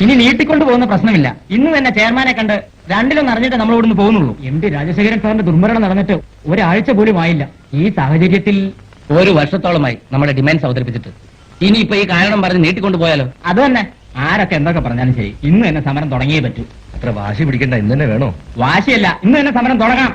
ഇനി നീട്ടിക്കൊണ്ടു പോകുന്ന പ്രശ്നമില്ല. ഇന്ന് തന്നെ ചെയർമാനെ കണ്ട് രണ്ടിലൊന്നും അറിഞ്ഞിട്ട് നമ്മൾ ഇവിടുന്ന് പോകുന്നുള്ളൂ. എം.ടി. രാജശേഖരൻ സാറിന്റെ ദുർമരണം നടന്നിട്ട് ഒരാഴ്ച പോലും ആയില്ല. ഈ സാഹചര്യത്തിൽ 1 വർഷത്തോളമായി നമ്മുടെ ഡിമാൻഡ്സ് അവതരിപ്പിച്ചിട്ട് ഇനിയിപ്പോ ഈ കാരണം പറഞ്ഞ് നീട്ടിക്കൊണ്ടു പോയാലോ? അത് തന്നെ. ആരൊക്കെ എന്തൊക്കെ പറഞ്ഞാലും ശരി, ഇന്ന് തന്നെ സമരം തുടങ്ങിയേ പറ്റൂ. അത്ര വാശി പിടിക്കണ്ട, ഇന്ന് തന്നെ വേണോ? വാശിയല്ല, ഇന്ന് തന്നെ സമരം തുടങ്ങാം.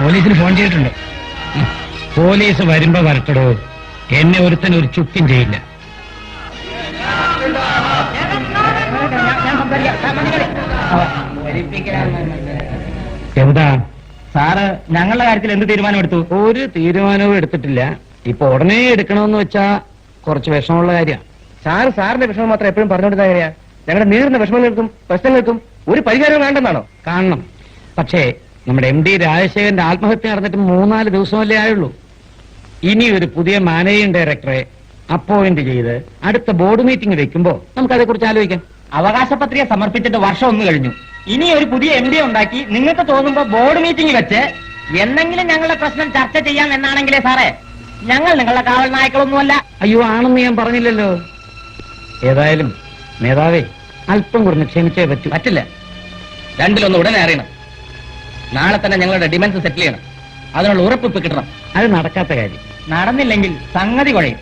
പോലീസിന് ഫോൺ ചെയ്തിട്ടുണ്ട്. പോലീസ് വരുമ്പോ വരട്ടടോ, എന്നെ ഒരുത്തൻ ഒരു ചുക്കും ചെയ്യില്ല. എന്താ സാറ് ഞങ്ങളുടെ കാര്യത്തിൽ എന്ത് തീരുമാനമെടുത്തു? ഒരു തീരുമാനവും എടുത്തിട്ടില്ല. ഇപ്പൊ ഉടനെ എടുക്കണമെന്ന് വെച്ചാ കുറച്ച് വിഷമമുള്ള കാര്യമാണ്. സാറിന്റെ വിഷമം മാത്രം എപ്പോഴും പറഞ്ഞുകൊണ്ടിരുന്ന എങ്ങനെയാ? ഞങ്ങളുടെ നേരിടുന്ന വിഷമങ്ങൾക്കും പ്രശ്നങ്ങൾക്കും ഒരു പരിഹാരം വേണ്ടെന്നാണോ? കാണണം. പക്ഷേ നമ്മുടെ M.D. രാജശേഖരന്റെ ആത്മഹത്യ നടന്നിട്ട് 3-4 ദിവസമല്ലേ ആയുള്ളൂ. ഇനി ഒരു പുതിയ മാനേജിംഗ് ഡയറക്ടറെ അപ്പോയിന്റ് ചെയ്ത് അടുത്ത ബോർഡ് മീറ്റിംഗ് വെക്കുമ്പോ നമുക്കതേക്കുറിച്ച് ആലോചിക്കാം. അവകാശ പത്രിക സമർപ്പിച്ചിട്ട് വർഷം 1 കഴിഞ്ഞു. ഇനി ഒരു പുതിയ MD ഉണ്ടാക്കി നിങ്ങൾക്ക് തോന്നുമ്പോ ബോർഡ് മീറ്റിംഗ് വെച്ച് എന്തെങ്കിലും ഞങ്ങളുടെ പ്രശ്നം ചർച്ച ചെയ്യാം എന്നാണെങ്കിലേ സാറേ, ഞങ്ങൾ നിങ്ങളുടെ കാവൽ നായ്ക്കളൊന്നുമല്ല. അയ്യോ, ആണെന്ന് ഞാൻ പറഞ്ഞില്ലല്ലോ. ഏതായാലും നേതാവേ, അല്പം കൂടെ ക്ഷമിച്ചേ പറ്റൂ. പറ്റില്ല. രണ്ടിലൊന്ന് ഉടനെ അറിയണം. നാളെ തന്നെ ഞങ്ങളുടെ ഡിമാൻഡ്സ് സെറ്റിൽ ചെയ്യണം. അതിനുള്ള ഉറപ്പ് കിട്ടണം. അത് നടക്കാത്ത കാര്യം. നടന്നില്ലെങ്കിൽ സംഗതി കുഴയും.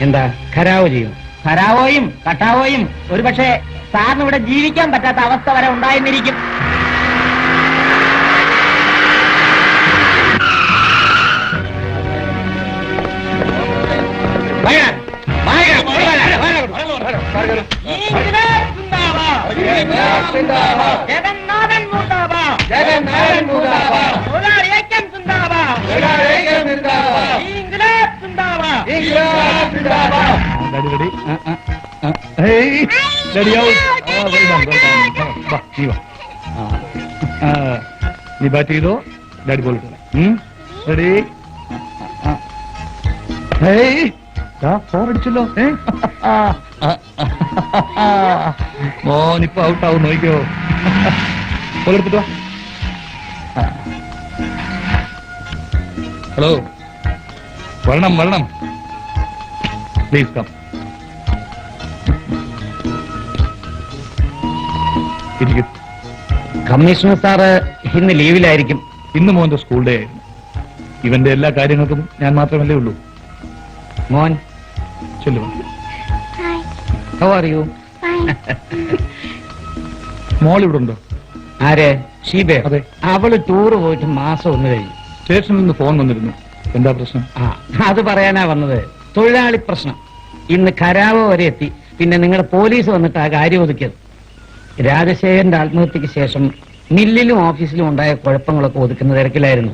എന്താ ഖരാവോ ചെയ്യും? ഖരാവോയും കട്ടാവോയും ഒരുപക്ഷെ സാറിന് ഇവിടെ ജീവിക്കാൻ പറ്റാത്ത അവസ്ഥ വരെ ഉണ്ടായിരുന്നിരിക്കും. ജഗന്നാഥൻ മുർദാബാദ്, ജഗന്നാഥൻ മുർദാബാദ്, ഐക്യം സിന്ദാബാദ്, ഇൻക്ലാബ് സിന്ദാബാദ്, ഇൻക്ലാബ് സിന്ദാബാദ്. നീ ബാറ്റ് ചെയ്തോ, ഡാഡി ബോൾ റെഡി. ഫോർ അടിച്ചല്ലോ. മോനിപ്പോ ഔട്ടാവും, നോക്കിയോ. ബോൾ എടുത്തിട്ടോ. ഹലോ, വരണം വരണം, പ്ലീസ് കം. കമ്മീഷണർ സാറ് ഇന്ന് ലീവിലായിരിക്കും. ഇന്ന് മോന്റെ സ്കൂൾ ഡേ ആയിരുന്നു. ഇവന്റെ എല്ലാ കാര്യങ്ങൾക്കും ഞാൻ മാത്രമല്ലേ ഉള്ളൂ. മോൻ ചെല്ലുക. How are you? മോൾ ഇവിടെ ഉണ്ടോ? ആര്? ഷീബേ? അതെ. അവള് ടൂറ് പോയിട്ട് മാസം 1 കഴിഞ്ഞു. സ്റ്റേഷനിൽ നിന്ന് ഫോൺ വന്നിരുന്നു. എന്താ പ്രശ്നം? അത് പറയാനാ വന്നത്. തൊഴിലാളി പ്രശ്നം. ഇന്ന് ഖരാവോ വരെ എത്തി. പിന്നെ നിങ്ങളുടെ പോലീസ് വന്നിട്ട് ആ കാര്യം ഒതുക്കിയത്. രാജശേഖരന്റെ ആത്മഹത്യക്ക് ശേഷം മില്ലിലും ഓഫീസിലും ഉണ്ടായ കുഴപ്പങ്ങളൊക്കെ ഒതുക്കുന്ന തിരക്കിലായിരുന്നു.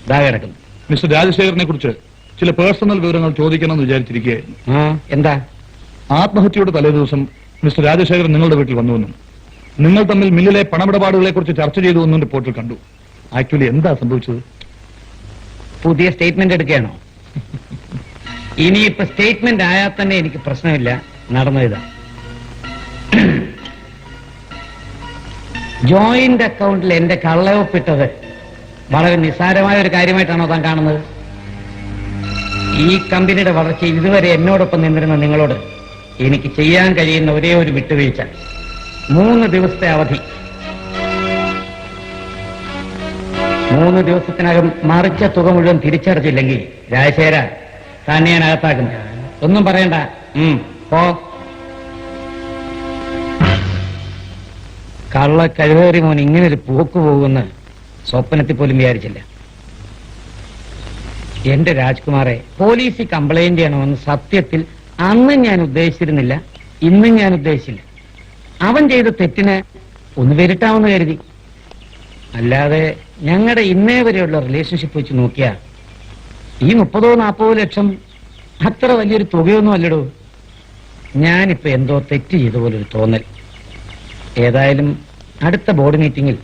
ഇതാ കിടക്കുന്നു. മിസ്റ്റർ രാജശേഖരനെ കുറിച്ച് ചില പേഴ്സണൽ വിവരങ്ങൾ ചോദിക്കണമെന്ന് വിചാരിച്ചിരിക്കുകയായിരുന്നു. എന്താ? ആത്മഹത്യയുടെ തലേദിവസം മിസ്റ്റർ രാജശേഖരൻ നിങ്ങളുടെ വീട്ടിൽ വന്നുവെന്നും നിങ്ങൾ തമ്മിൽ മില്ലിലെ പണമിടപാടുകളെ കുറിച്ച് ചർച്ച ചെയ്തുവെന്നും റിപ്പോർട്ടിൽ കണ്ടു. ആക്ച്വലി എന്താ സംഭവിച്ചത്? പുതിയ സ്റ്റേറ്റ്മെന്റ് എടുക്കുകയാണോ? ഇനിയിപ്പോ സ്റ്റേറ്റ്മെന്റ് ആയാൽ തന്നെ എനിക്ക് പ്രശ്നമില്ല. നടന്നതാ. ജോയിന്റ് അക്കൗണ്ടിൽ എന്റെ കള്ളയൊപ്പിട്ടത് വളരെ നിസ്സാരമായ ഒരു കാര്യമായിട്ടാണോ താൻ കാണുന്നത്? ഈ കമ്പനിയുടെ വളർച്ച ഇതുവരെ എന്നോടൊപ്പം നിന്നിരുന്ന നിങ്ങളോട് എനിക്ക് ചെയ്യാൻ കഴിയുന്ന ഒരേ ഒരു വിട്ടുവീഴ്ച 3 ദിവസത്തെ അവധി. 3 ദിവസത്തിനകം മറിച്ച തുക മുഴുവൻ തിരിച്ചടച്ചില്ലെങ്കിൽ രാജശേഖര തന്നെ ഞാൻ അകത്താക്കും. ഒന്നും പറയണ്ട. പോ. കള്ള കഴിവേറി മോൻ ഇങ്ങനൊരു പോക്ക് പോകുമെന്ന് സ്വപ്നത്തിൽ പോലും വിചാരിച്ചില്ല. എന്റെ രാജ്കുമാറെ, പോലീസിൽ കംപ്ലൈന്റ് ചെയ്യണമെന്ന് സത്യത്തിൽ അന്നും ഞാൻ ഉദ്ദേശിച്ചിരുന്നില്ല, ഇന്നും ഞാൻ ഉദ്ദേശിച്ചില്ല. അവൻ ചെയ്ത തെറ്റിന് ഒന്ന് വരട്ടാമെന്ന് കരുതി. അല്ലാതെ ഞങ്ങളുടെ ഇന്നേ വരെയുള്ള റിലേഷൻഷിപ്പ് വെച്ച് നോക്കിയാ ഈ 30-40 ലക്ഷം അത്ര വലിയൊരു തുകയൊന്നും അല്ലടോ. ഞാനിപ്പോ എന്തോ തെറ്റ് ചെയ്ത പോലൊരു തോന്നൽ. ഏതായാലും അടുത്ത ബോർഡ് മീറ്റിംഗിൽ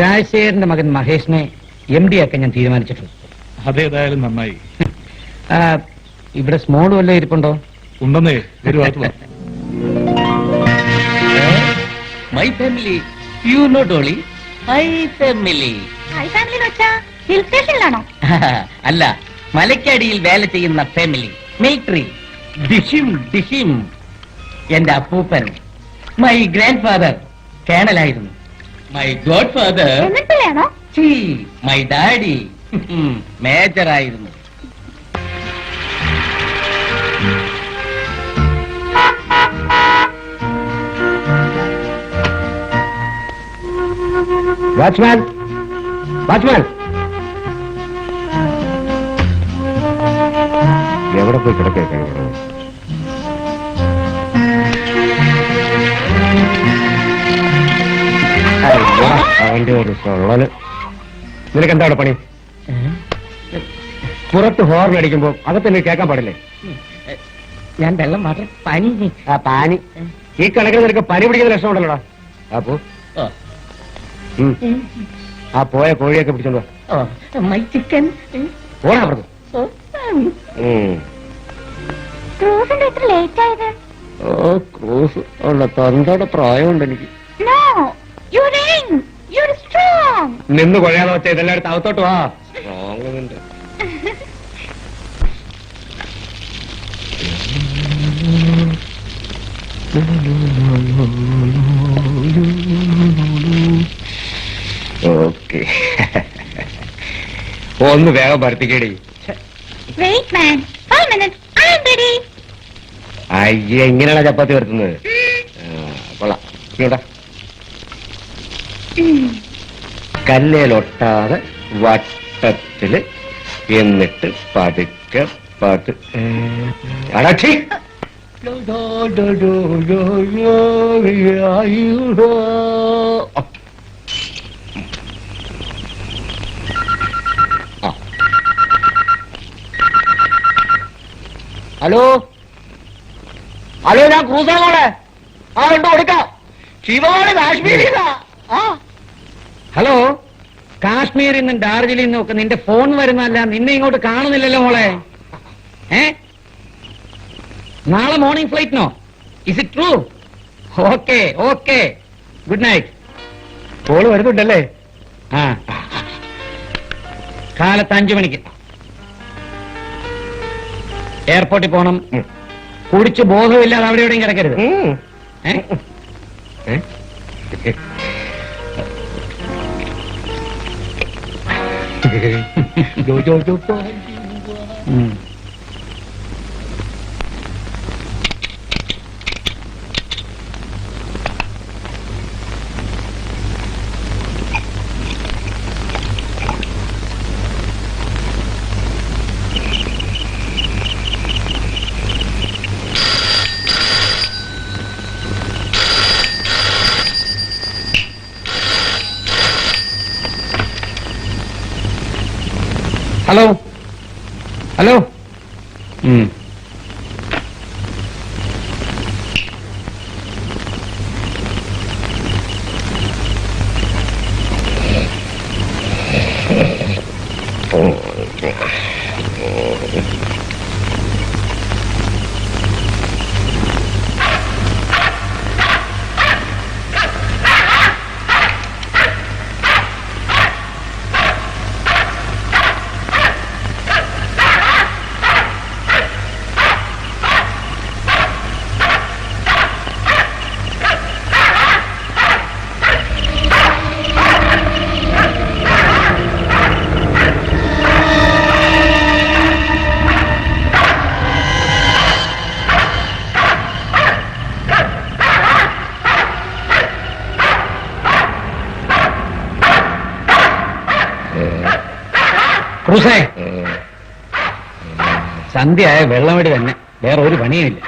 രാജശേഖരന്റെ മകൻ മഹേഷിനെ MD ആക്കാൻ ഞാൻ തീരുമാനിച്ചിട്ടുണ്ട്. അതേതായാലും നന്നായി. ഇവിടെ സ്മോൾ വല്ല ഇരിപ്പുണ്ടോ? ഉണ്ടെന്നേ, വരുവാ. My family, you know Dolly, my family. Hill സ്റ്റേഷനിലാണോ? അല്ല, മലയ്ക്കടിയിൽ വേല ചെയ്യുന്ന ഫാമിലി, മിലിറ്ററി. ഡിഷിം ഡിഷിം. എന്റെ അപ്പൂപ്പൻ, മൈ ഗ്രാൻഡ് ഫാദർ കേണലായിരുന്നു. മൈ ഗോഡ് ഫാദർ, എന്നിട്ടില്ലാണോ? മൈ ഡാഡി മേജറായിരുന്നു. വാച്ച്മാൻ, വാച്ച്മാൻ, എവിടെ പോയി കിടക്കേ? അവന്റെ ഒരു സൊള്ളല്. നിനക്ക് എന്താണ് പണി? പുറത്ത് ഹോർൺ അടിക്കുമ്പോ അകത്തന്നെ കേൾക്കാൻ പാടില്ലേ? ഞാൻ വെള്ളം മാത്രം പനി. ആ പാനി, ഈ കണക്കിന് നിനക്ക് പനി പിടിക്കുന്ന ലക്ഷണമുണ്ടല്ലോടാ. അപ്പോ ആ പോയ കോഴിയൊക്കെ പിടിച്ചോണ്ടോ. My chicken. പോണാ പറഞ്ഞു. ക്രൂസിന്റെ എത്ര ലേറ്റ് ആയത്? ഓ, ക്രൂസ് ഉള്ള തന്തോടെ പ്രായമുണ്ട് എനിക്ക്. No, you're young, you're strong. നിന്ന് കൊഴയാതെ വെച്ച ഇതെല്ലായിടത്ത് അകത്തോട്ട് വാ. സ്ട്രോങ്. ഓക്കെ, ഒന്ന് വേഗം ഭർത്തിക്കേടി. Wait man, 5 minutes, I am ready. അയ്യ, എങ്ങനെയാണ് ചപ്പാത്തി വരുത്തുന്നത്? കൊള്ളാം. ഇങ്ങോട്ടാ. കല്ലേലൊട്ടാതെ വട്ടത്തില്, എന്നിട്ട് പതുക്കെ അടച്ചി. ഹലോ ഹലോ, ഞാൻ ക്രൂസാണോടെ. ആ ഉണ്ട്, കൊടുക്കാം. ശിവമാണ് കാശ്മീരിന്നാ. ഹലോ, കാശ്മീരിൽ നിന്നും ഡാർജിലിൽ നിന്നും ഒക്കെ നിന്റെ ഫോൺ വരുന്നല്ല, നിന്നെ ഇങ്ങോട്ട് കാണുന്നില്ലല്ലോ മോളെ. നാളെ മോർണിംഗ് ഫ്ലൈറ്റിനോ? Is it true? Okay okay, good night. Call വരുന്നുണ്ടല്ലേ? ആ, കാലത്ത് 5 മണിക്ക് എയർപോർട്ടിൽ പോണം. കുടിച്ച് ബോധമില്ലാതെ അവിടെ എവിടെയും കിടക്കരുത്. Hello hello. ക്രൂസേ, സന്ധ്യയായ വെള്ളമടി തന്നെ, വേറെ ഒരു പണിയുമില്ല.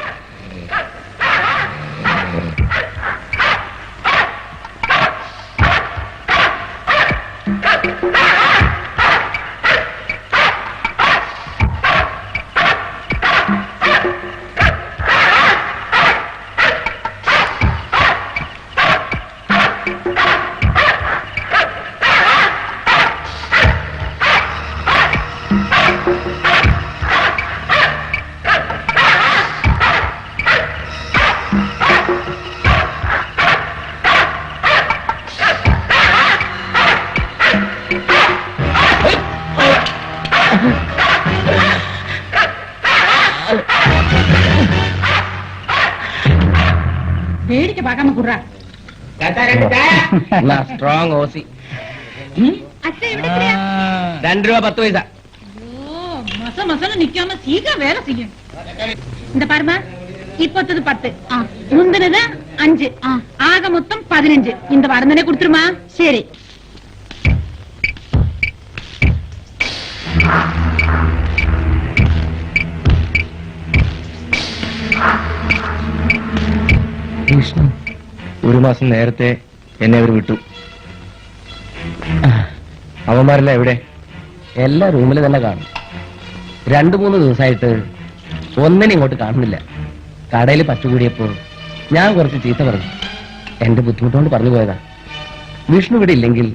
வேடிக்கை பார்க்காம குடுறா. Strong Aussie. അച്ഛൻ ഇവിടെ എത്രയാ? 2 രൂപ 10 പൈസ. மச மசன்னு நிக்காம சீக்கிரம் வேலை செய்யும். இந்த பாருமா, இப்போத்தது 10, முந்தினது 5, ஆக மொத்தம் 15. இந்த வாரம் தானே கொடுத்துருமா? சரி. വിഷ്ണു, 1 മാസം നേരത്തെ എന്നെ അവർ വിട്ടു. അവന്മാരെല്ലാം എവിടെ? എല്ലാ റൂമിൽ തന്നെ കാണും. 2-3 ദിവസമായിട്ട് ഒന്നിനും ഇങ്ങോട്ട് കാണുന്നില്ല. കടയിൽ പറ്റുകൂടിയപ്പോ ഞാൻ കുറച്ച് ചീത്ത പറഞ്ഞു. എന്റെ ബുദ്ധിമുട്ടുകൊണ്ട് പറഞ്ഞു പോയതാ. വിഷ്ണു ഇവിടെ ഇല്ലെങ്കിൽ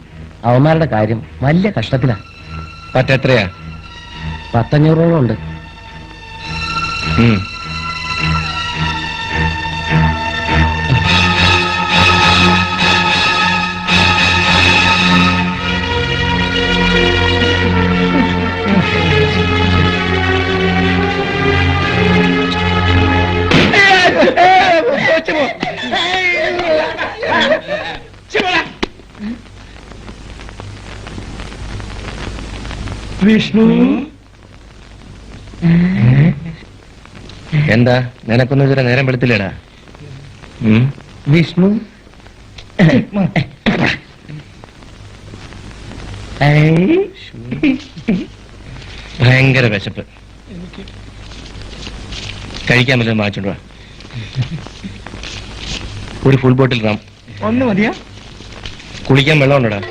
അവന്മാരുടെ കാര്യം വലിയ കഷ്ടത്തിലാ. പറ്റെത്രയാ? 100-500 ഉണ്ട്. വിഷ്ണു, എന്താ നിനക്കൊന്നും ഇതുവരെ നേരം വെളുത്തില്ലേടാ? വിഷ്ണു, ഭയങ്കര വിശപ്പ്. കഴിക്കാൻ വല്ലതും വാങ്ങിച്ചോണ്ട് വാ. ഒരു ഫുൾ ബോട്ടിൽ റാം. ഒന്ന് മതിയോ? കുളിക്കാൻ വെള്ളം ഉണ്ടോടാ?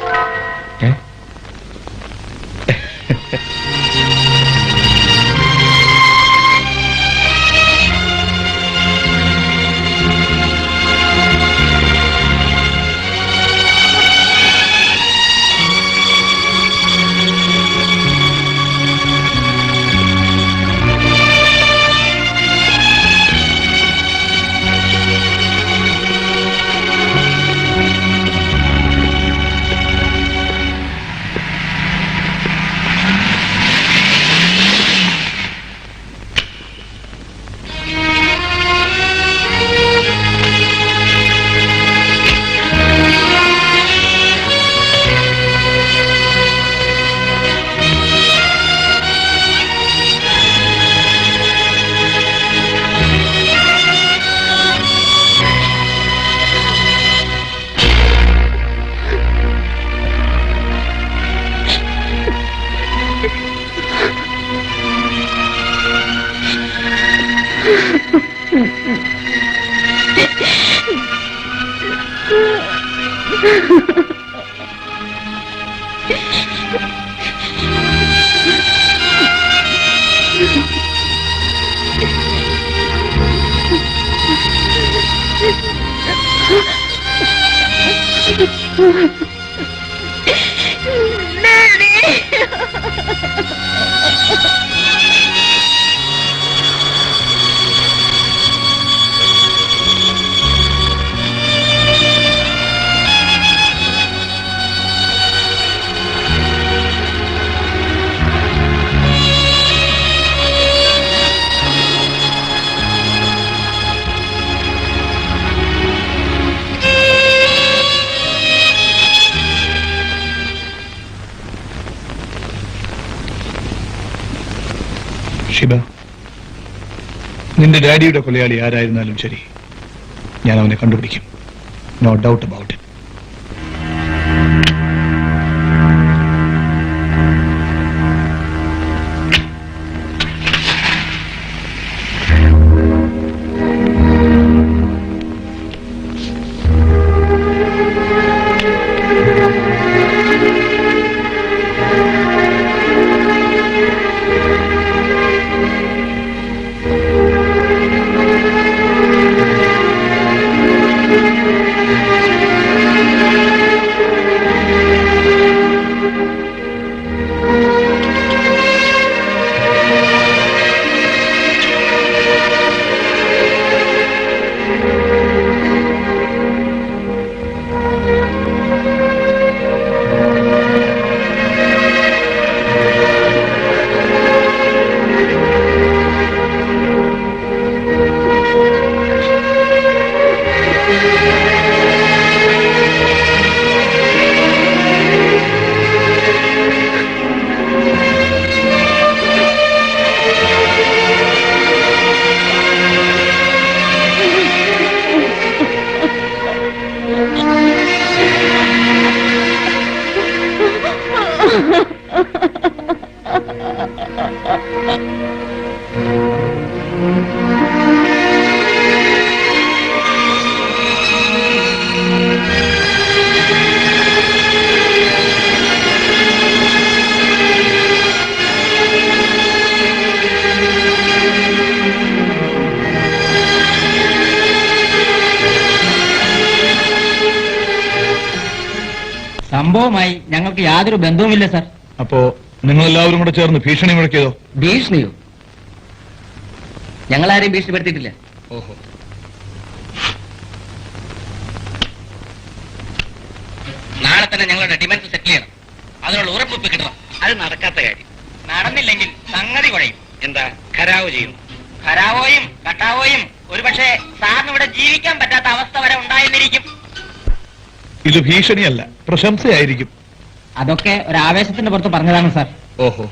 ഷിബ, നിന്റെ ഡാഡിയുടെ കൊലയാളി ആരായിരുന്നാലും ശരി, ഞാൻ അവനെ കണ്ടുപിടിക്കും. No doubt about it. സംഭവമായി ഞങ്ങൾക്ക് യാതൊരു ബന്ധവുമില്ല സാർ. അപ്പോ നിങ്ങൾ എല്ലാവരും കൂടെ ചേർന്ന് ഭീഷണി മുഴക്കിയതോ? ഭീഷണിയോ? ഞങ്ങളാരെയും ഭീഷണിപ്പെടുത്തിയിട്ടില്ല. ഓഹോ. നാളെ തന്നെ ഞങ്ങളുടെ ഡിമാൻഡ് സെറ്റിൽ ചെയ്യണം. അതിനുള്ള ഉറപ്പ് കിട്ടണം. അത് നടക്കാത്ത കാര്യം. നടന്നില്ലെങ്കിൽ സംഗതി കുഴയും. എന്താ ഖരാവ് ചെയ്യും? ഖരാവോയും കട്ടാവോയും ഒരുപക്ഷെ സാറിന് ഇവിടെ ജീവിക്കാൻ പറ്റാത്ത അവസ്ഥ വരെ ഉണ്ടായിരുന്നിരിക്കും. ഇത് ഭീഷണിയല്ല, പ്രശംസയായിരിക്കും. അതൊക്കെ ഒരു ആവേശത്തിന്റെ പുറത്ത് പറഞ്ഞതാണ് സാർ. ഓഹോ.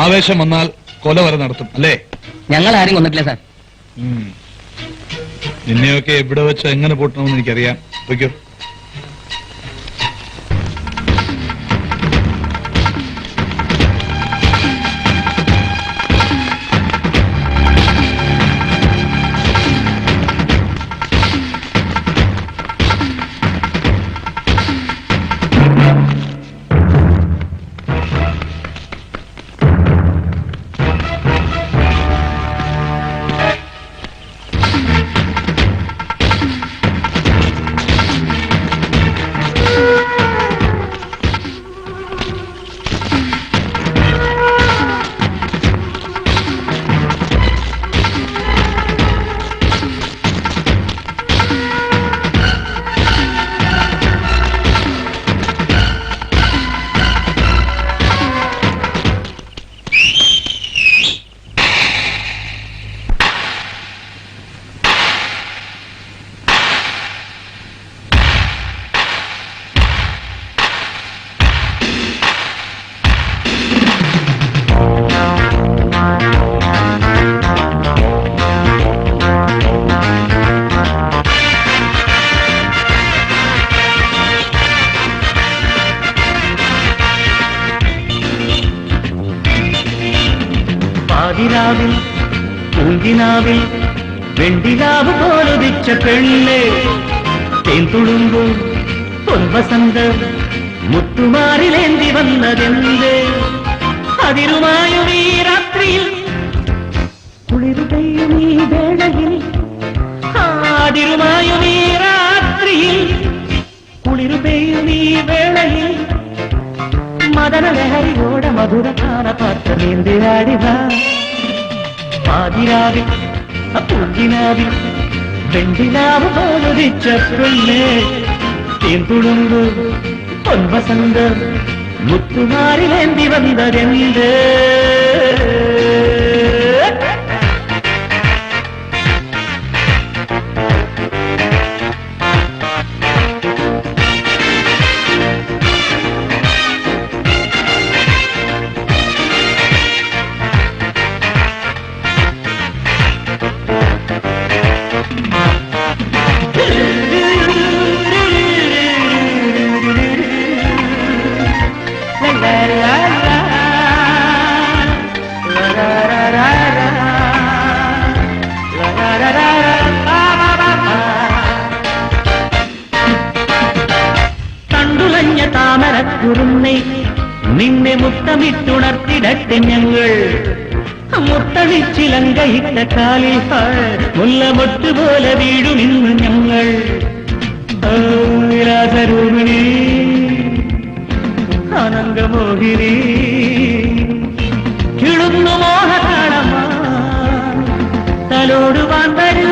ആവേശം വന്നാൽ കൊല വരെ നടത്തും അല്ലേ? ഞങ്ങൾ ആരും കൊന്നിട്ടില്ല സാർ. നിന്നെയൊക്കെ എവിടെ വെച്ച് എങ്ങനെ പൂട്ടണമെന്ന് എനിക്കറിയാം. വയ്ക്കോ. പാതിരാവിൽ പൂങ്കിനാവിൽ വെണ്ടിലാവ് പോലുദിച്ച പെണ്ണ് തേൻതുളുമ്പും പൊൻവസന്ത മുത്തുമാറിലേന്തി വന്നതെന്ത്? അതിരുമായും ഈ രാത്രിയിൽ കുളിരുകയും ഈ വേളയിൽ, അതിരുമായും ഈ രാത്രിയിൽ കുളിരുകയും ഈ വേളയിൽ മദനലഹരിയോടെ മധുരകാന പാത്ര നീന്തിയാടിത പാതിരാവിൽ പൂങ്കിനാവിൽ വെണ്ടിലാവ് പോലുദിച്ച പെണ്ണ് തേൻതുളുമ്പ് പൊൻവസന്ത മുത്തുമാറിലേന്തി വന്നതെന്ത്? കണ്ടുലഞ്ഞ താമരക്കുറുന്നേ നിന്നെ മുത്തമിട്ടുണർത്തിടട്ടെ ഞങ്ങൾ, മുത്തണിച്ചിലങ്കയിട്ട കാലിൽ മുല്ലമൊട്ടുപോലെ വീഴുമിന്ന് ഞങ്ങൾ. രാജരൂപിണി ആനന്ദമോഹിനി കിളുന്നു മോഹതാളമാ തലോടുവാൻ വരൂ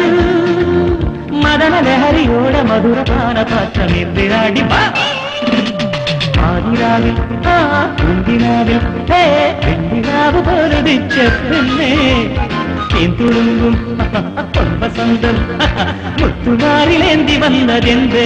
മദനലഹരിയോടെ മധുരപാന പാത്രമിന്ദിരാടി ആദിരാവിൽ കുന്തിനാവിൽ വെണ്ടിനാവ് പോലുദിച്ച പെണ്ണേ തേൻതുളുമ്പും പൊൻവസന്തം മുത്തുമാറിലേന്തി വന്നതെന്ത്?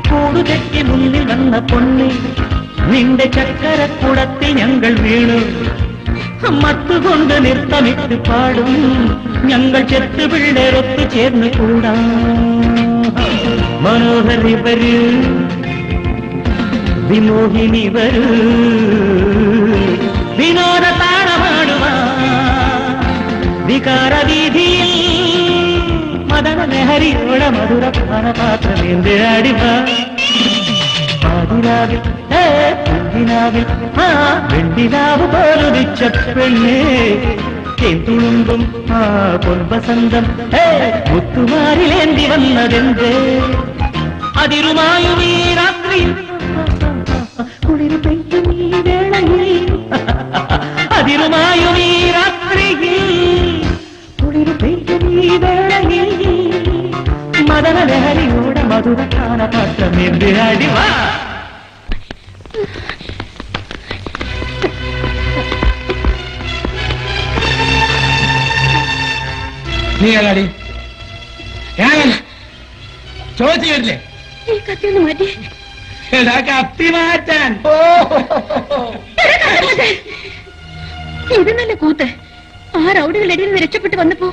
കൂടുതെറ്റി മുന്നിൽ വന്ന പൊണ്ണി നിന്റെ ചക്കരക്കുടത്തിൽ ഞങ്ങൾ വീണു മത്തുകൊണ്ട് നൃത്തമിട്ട് പാടും ഞങ്ങൾ ചെത്തുപിള്ളേരൊത്തു ചേർന്ന് കൂടാം. മനോഹരി വരൂ, വിമോഹിനി വരൂ, വിനോദ താളമാടുവാ വികാരവീതിയിൽ മദന ലഹരിയോടെ മധുര പാനപാത്രമേന്ത് അടിവാ. പാതിരാവിൽ പുതിനാവിൽ വെണ്ടിനാവ് പോലുദിച്ച പെണ്ണേ തെന്തുളുമ്പും പൊൻവസന്തം മുത്തുമാരിലേന്തി വന്നതെന്തേ അതിരുമായും ഈ രാത്രി കുളിരു പെയ്യും ഈ വേളയിൽ അതിരുമായും ഈ രാത്രിയിൽ കുളിരു പെയ്യും ഈ വേളയിൽ മദന ലഹരിയോടെ മധുര പാനപാത്രമേന്ത് അടിവാ. നീ ഏതാടി? ചോദിച്ചു കേട്ടില്ലേ? ഈ കത്തിയൊന്ന് മാറ്റി. എടാ കത്തി മാറ്റാൻ. ഇത് നല്ല കൂത്ത്. ആ റൗഡികളുടെ ഇടയിൽ നിന്ന് രക്ഷപ്പെട്ട് വന്നപ്പോ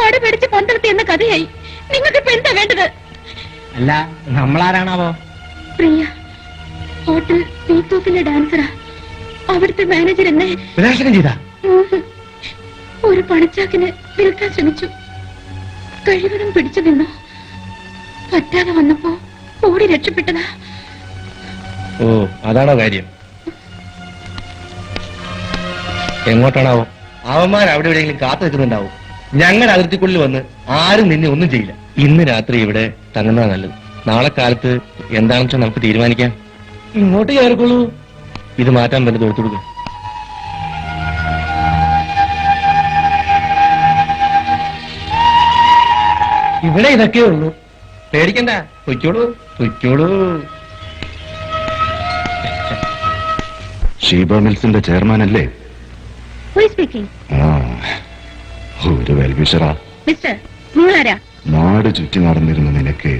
പടി പിടിച്ച് പന്തളത്തി എന്ന കഥയായി. നിങ്ങൾക്ക് ഇപ്പൊ എന്താ വേണ്ടത്? അല്ല, നമ്മളാരാണാവോ? പ്രിയ, ഹോട്ടൽ പീത്തോക്കിലെ ഡാൻസറാ. അവിടുത്തെ മാനേജർ എന്നെ വിനാശനം ചെയ്താ? ഒരു പണച്ചാക്കിന് വിൽക്കാൻ ശ്രമിച്ചു. കഴിവതും പിടിച്ചു നിന്നു. പറ്റാതെ വന്നപ്പോ ഓടി രക്ഷപ്പെട്ടതാ. ഓ, അതാണോ കാര്യം? എങ്ങോട്ടാണാവോ? അവന്മാർ അവിടെ എവിടെയെങ്കിലും കാത്തു നിൽക്കുന്നുണ്ടാവും. ഞങ്ങളുടെ അതിർത്തിക്കുള്ളിൽ വന്ന് ആരും നിന്നെ ഒന്നും ചെയ്യില്ല. ഇന്ന് രാത്രി ഇവിടെ തങ്ങുന്നതാ നല്ലത്. നാളെ കാലത്ത് എന്താണെന്ന് വെച്ചാൽ നമുക്ക് തീരുമാനിക്കാം. ഇങ്ങോട്ട് കയറിക്കോളൂ. ഇത് മാറ്റാൻ തന്നെ തോർത്തു കൊടുക്കുക. ഇവിടെ ഇതൊക്കെ ഉള്ളൂ. പേടിക്കണ്ട, പൊയ്ക്കോളൂ പൊയ്ക്കോളൂ. ഷീബ മിൽസിന്റെ ചെയർമാൻ അല്ലേ? ഒരു വെൽവിഷറാ. മിസ്റ്റർ, നിങ്ങളാരാ? നാട് ചുറ്റി നടന്നിരുന്ന നിനക്ക്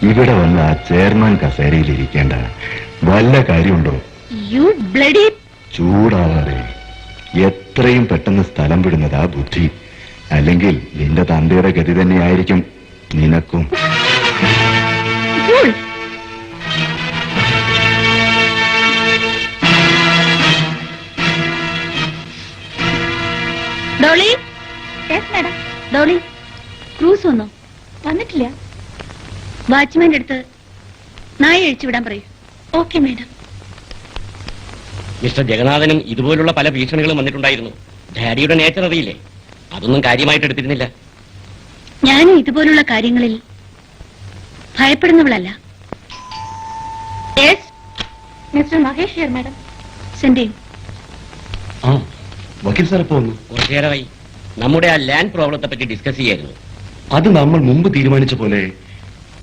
ഇവിടെ വന്ന് ആ ചെയർമാൻ കസേരയിൽ ഇരിക്കേണ്ട വല്ല കാര്യമുണ്ടോ? You bloody. ചൂടാവാതെ എത്രയും പെട്ടെന്ന് സ്ഥലം വിടുന്നതാ ബുദ്ധി. അല്ലെങ്കിൽ നിന്റെ തന്തയുടെ ഗതി തന്നെയായിരിക്കും നിനക്കും. ഡോളി, ഡോളി, ക്രൂസ് വന്നോ? വന്നിട്ടില്ല. വാച്ച്മാന്റെ അടുത്ത് നായ അഴിച്ചു വിടാൻ പറയൂ. Okay madam. മിസ്റ്റർ ജഗന്നാഥനും ഇതുപോലുള്ള പല ഭീഷണികളും വന്നിട്ടുണ്ടായിരുന്നു. ഡാഡിയുടെ നേച്ചർ അറിയില്ലേ? അതൊന്നും കാര്യമായിട്ട് എടുത്തിരുന്നില്ല. ഞാനും ഇതുപോലുള്ള കാര്യങ്ങളിൽ ഭയപ്പെടുന്നവളല്ല. Mister Mahesh here madam. Send ആ വക്കീൽ സാർ ഇപ്പോ വന്നു. കുറച്ചേരമായി നമ്മുടെ ആ ലാൻഡ് പ്രോബ്ലത്തെ പറ്റി ഡിസ്കസ് ചെയ്യായിരുന്നു. അത് നമ്മൾ മുമ്പ് തീരുമാനിച്ച പോലെ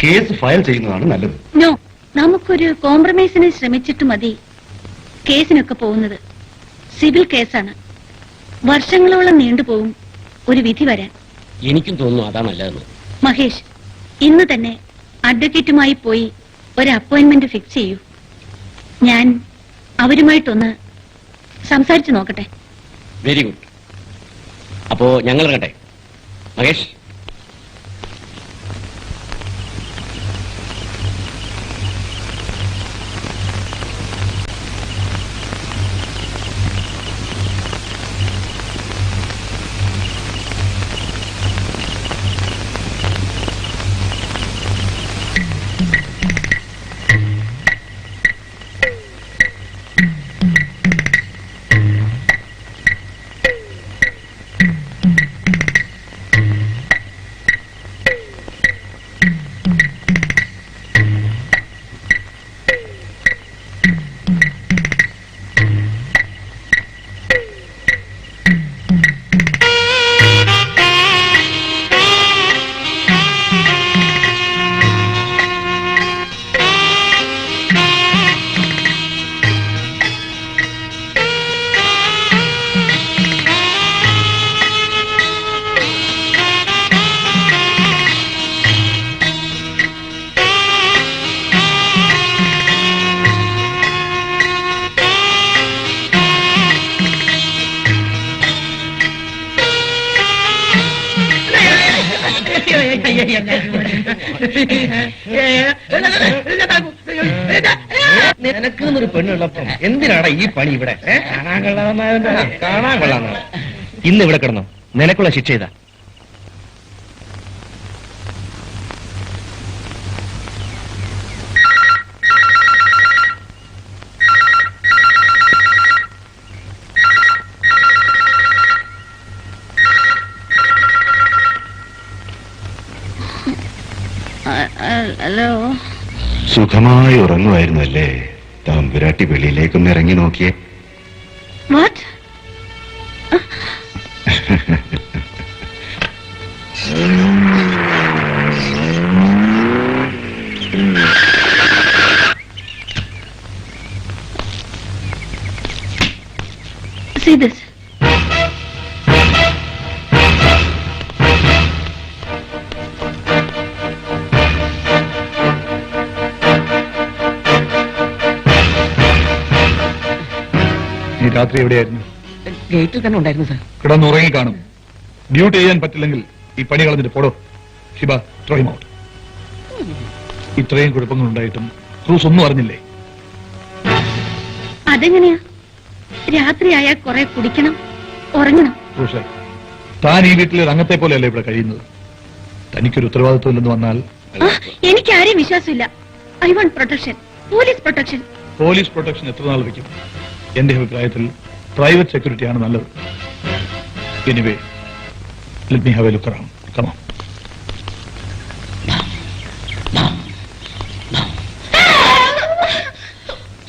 കേസ് ഫയൽ ചെയ്യുന്നതാണ് നല്ലത്. നോ, നമുക്കൊരു കോംപ്രമൈസിന് ശ്രമിച്ചിട്ട് മതി കേസിനൊക്കെ പോകുന്നത്. സിവിൽ കേസാണ്. വർഷങ്ങളോളം നീണ്ടുപോകും ഒരു വിധി വരാൻ. എനിക്കും തോന്നുന്നു അതാ നല്ലതെന്ന്. മഹേഷ്, ഇന്ന് തന്നെ അഡ്വക്കേറ്റുമായി പോയി ഒരു അപ്പോയിന്റ്മെന്റ് ഫിക്സ് ചെയ്യൂ. ഞാൻ അവരുമായിട്ടൊന്ന് സംസാരിച്ചു നോക്കട്ടെ. Very good. അപ്പോ ഞങ്ങൾ ഇറങ്ങട്ടെ. മഹേഷ്, നിനക്ക് എന്നൊരു പെണ്ണുള്ളപ്പം എന്തിനാടാ ഈ പണി ഇവിടെ? കാണാൻ കൊള്ളാം. ഇന്ന് ഇവിടെ കിടന്നോ? നിനക്കുള്ള ശിക്ഷ ചെയ്താ. ഹലോ, സുഖമായി ഉറങ്ങുമായിരുന്നല്ലേ? തമ്പുരാട്ടി വെളിയിലേക്കൊന്ന് ഇറങ്ങി നോക്കിയേ. വാട്ട്? See this. നീ രാത്രി എവിടെയായിരുന്നു? ഗേറ്റിൽ തന്നെ ഉണ്ടായിരുന്നു സാർ. കിടന്നുറങ്ങി കാണും. ഡ്യൂട്ടി ചെയ്യാൻ പറ്റില്ലെങ്കിൽ ഈ പണി കളഞ്ഞിട്ട് പോടോ. Shiba, throw him out. ഇത്രയും കുഴപ്പങ്ങൾ ഉണ്ടായിട്ടും ക്രൂസ് ഒന്നും അറിഞ്ഞില്ലേ? അതെങ്ങനെയാ? രാത്രിയായാൽ കുറെ കുടിക്കണം, ഉറങ്ങണം. ക്രൂസേ, താൻ ഈ വീട്ടിലെ അംഗത്തെ പോലെയല്ലേ ഇവിടെ കഴിയുന്നത്? തനിക്കൊരു ഉത്തരവാദിത്വം ഇല്ലെന്ന് വന്നാൽ എനിക്ക് ആരെയും വിശ്വാസമില്ല. I want protection, police protection. Police protection എത്ര നാൾ വയ്ക്കും? എന്റെ അഭിപ്രായത്തിൽ പ്രൈവറ്റ് സെക്യൂരിറ്റി ആണ് നല്ലത്. Anyway, let me have a look around. Come on.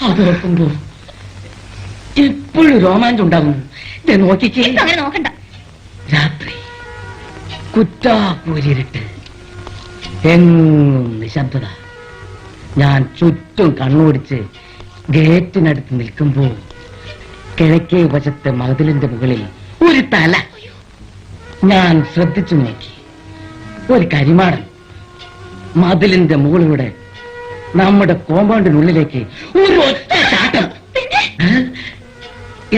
അതോർക്കുമ്പോ എപ്പോഴും രോമാഞ്ചം ഉണ്ടാകുന്നു. നോക്കിക്കേ, അങ്ങനെ നോക്കണ്ട. രാത്രി കുറ്റാക്കൂരിട്ട് എങ്ങും നിശബ്ദത. ഞാൻ ചുറ്റും കണ്ണോടിച്ച് ഗേറ്റിനടുത്ത് നിൽക്കുമ്പോ കിഴക്കേ വശത്തെ മതിലിന്റെ മുകളിൽ ഒരു തല. ഞാൻ ശ്രദ്ധിച്ചു നോക്കി. ഒരു കരിമാടൻ മതിലിന്റെ മുകളിലൂടെ നമ്മുടെ കോമ്പൗണ്ടിനുള്ളിലേക്ക് ഒരു ഒറ്റ ചാട്ടം.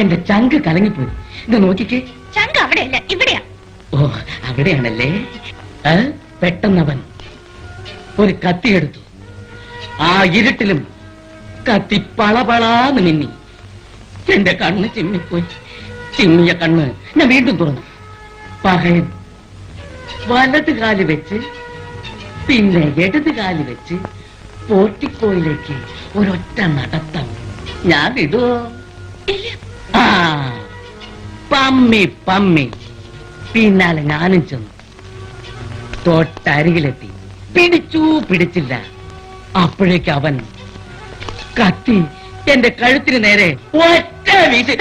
എന്റെ ചങ്ക് കലങ്ങിപ്പോയി. ഇത് നോക്കിക്കേ. ചങ്ക അവിടെയല്ല, ഇവിടെയാ. ഓ, അവിടെയാണല്ലേ. പെട്ടെന്നവൻ ഒരു കത്തിയെടുത്തു. ആ ഇരുട്ടിലും കത്തി പളപളാന്ന് മിന്നി. എന്റെ കണ്ണ് ചിമ്മിപ്പോയി. ചിമ്മിയ കണ്ണ് ഞാൻ വീണ്ടും തുറന്നു. പകയൻ വലത് കാല് വെച്ച് പിന്നെ ഇടത് കാല് വെച്ച് പോർട്ടിക്കോയിലേക്ക് ഒരൊറ്റ നടത്തം. ഞാൻ വിടുവോ? ആ, പമ്മി പമ്മി പിന്നാലെ ഞാനും ചെന്നു. തൊട്ടരികിലെത്തി. പിടിച്ചു പിടിച്ചില്ല. അപ്പോഴേക്ക് അവൻ കത്തി എന്റെ കഴുത്തിന് നേരെ ഒറ്റ വീശി.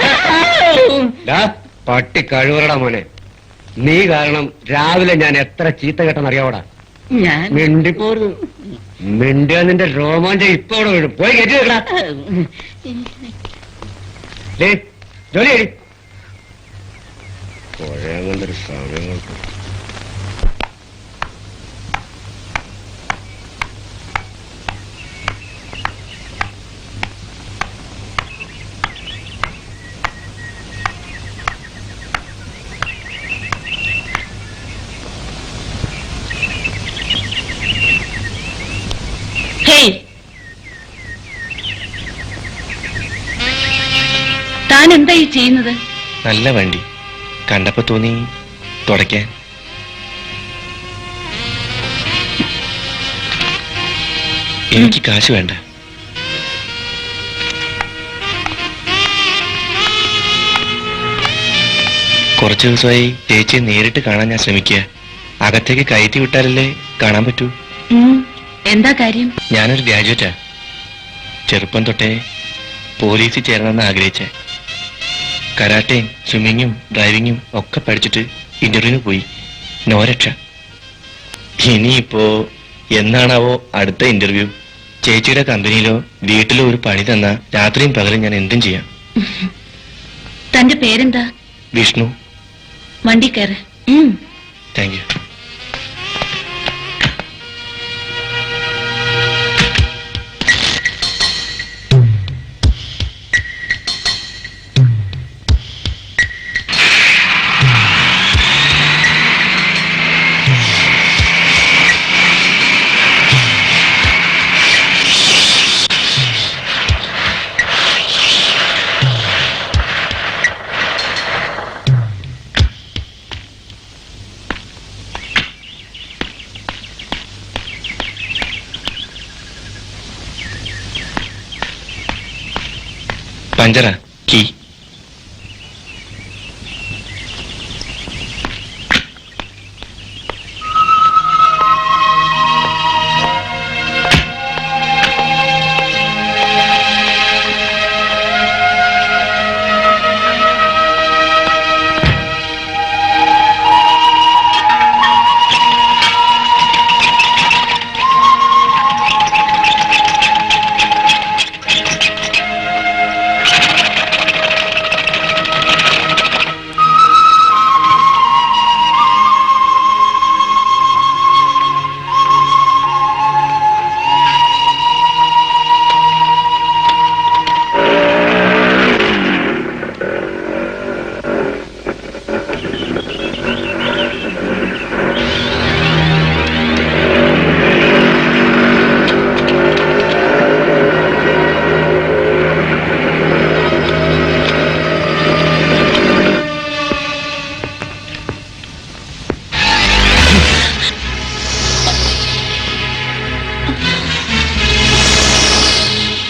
പട്ടി കഴിവറടാ മോനെ. നീ കാരണം രാവിലെ ഞാൻ എത്ര ചീത്ത കേട്ടെന്നറിയാവോടാ. ഞാൻ മിണ്ടിപ്പോരു മിണ്ടിയ നിന്റെ രോമാഞ്ചം ഇപ്പൊ അവിടെ വീഴും. പോയി കയറ്റി വെക്കടാ. ജോലി കഴി. കുഴങ്ങണ്ടൊരു സമയങ്ങൾക്ക് താൻ എന്താ ഈ ചെയ്യുന്നത്? നല്ല വണ്ടി കണ്ടപ്പോ തോന്നി തുടയ്ക്കാൻ. എനിക്ക് കാശ് വേണ്ട. കുറച്ചു ദിവസമായി ചേച്ചിയെ നേരിട്ട് കാണാൻ ഞാൻ ശ്രമിക്കുക. അകത്തേക്ക് കയറ്റി വിട്ടാലല്ലേ കാണാൻ പറ്റൂ. എന്താ കാര്യം? ഞാനൊരു ഗ്രാജുവേറ്റാ. ചെറുപ്പം തൊട്ടേ പോലീസിൽ ചേരണമെന്ന് ആഗ്രഹിച്ചേ. കരാട്ടയും സ്വിമ്മിങ്ങും ഡ്രൈവിങ്ങും ഒക്കെ പഠിച്ചിട്ട് ഇന്റർവ്യൂവിന് പോയി. നോ രക്ഷ. ഇനിയിപ്പോ എന്നാണാവോ അടുത്ത ഇന്റർവ്യൂ? ചേച്ചിയുടെ കമ്പനിയിലോ വീട്ടിലോ ഒരു പണി തന്ന രാത്രിയും പകലും ഞാൻ എന്തും ചെയ്യാം. തന്റെ പേരെന്താ? വിഷ്ണു. വണ്ടി കയറ്. Thank you. പഞ്ചറ കീ.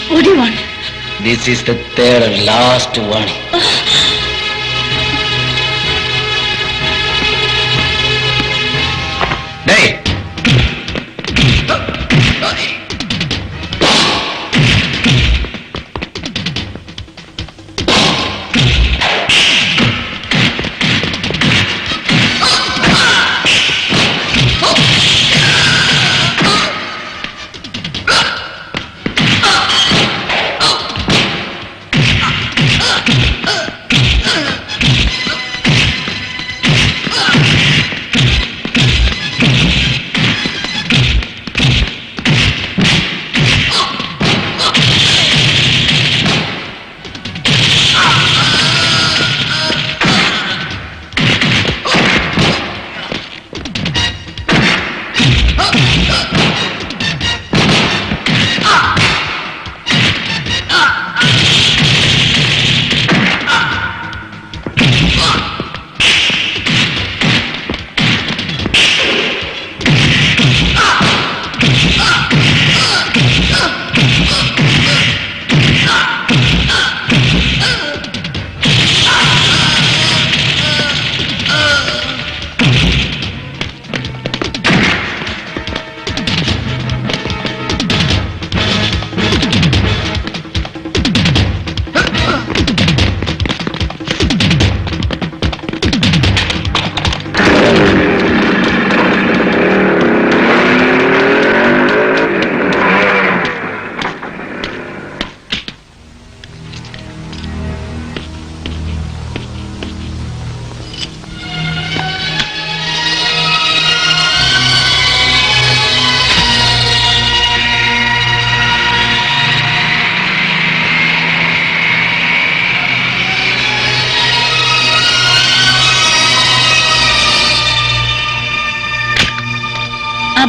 What do you want? This is the third and last warning. Hey!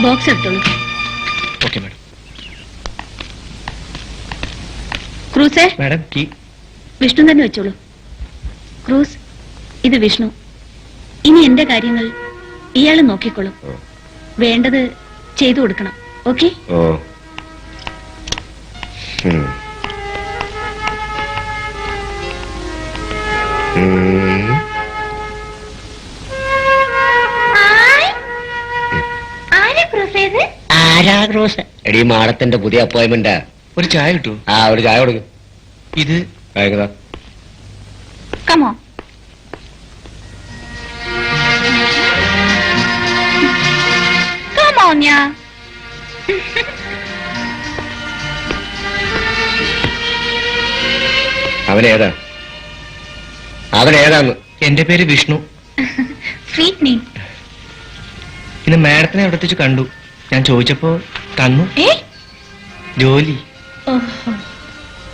Box എടുത്തോളൂ. Okay madam. ക്രൂസേ, മാഡം കീ. വിഷ്ണു തന്നെ വെച്ചോളൂ. ക്രൂസ്, ഇത് വിഷ്ണു. ഇനി എന്റെ കാര്യങ്ങൾ ഇയാള് നോക്കിക്കോളും. വേണ്ടത് ചെയ്തു കൊടുക്കണം. ഓക്കെ? ഓ. ആരാ ക്രൂസ്? എടീ മാഡത്തിന്റെ പുതിയ അപ്പോയിന്റ്മെന്റാ. ഒരു ചായ കിട്ടുമോ? ആ, ഒരു ചായ കൊടുക്കും. ഇത് കഴിക്കതാ. Come on. Come on, yeah. അവനേതാ? അവനേതാന്ന്? എന്റെ പേര് വിഷ്ണു. Sweet name. ഇന്ന് മാഡത്തിനെ അവിടെ വെച്ച് കണ്ടു. ഞാൻ ചോദിച്ചപ്പോ തന്നു Eh? ജോലി. Oh.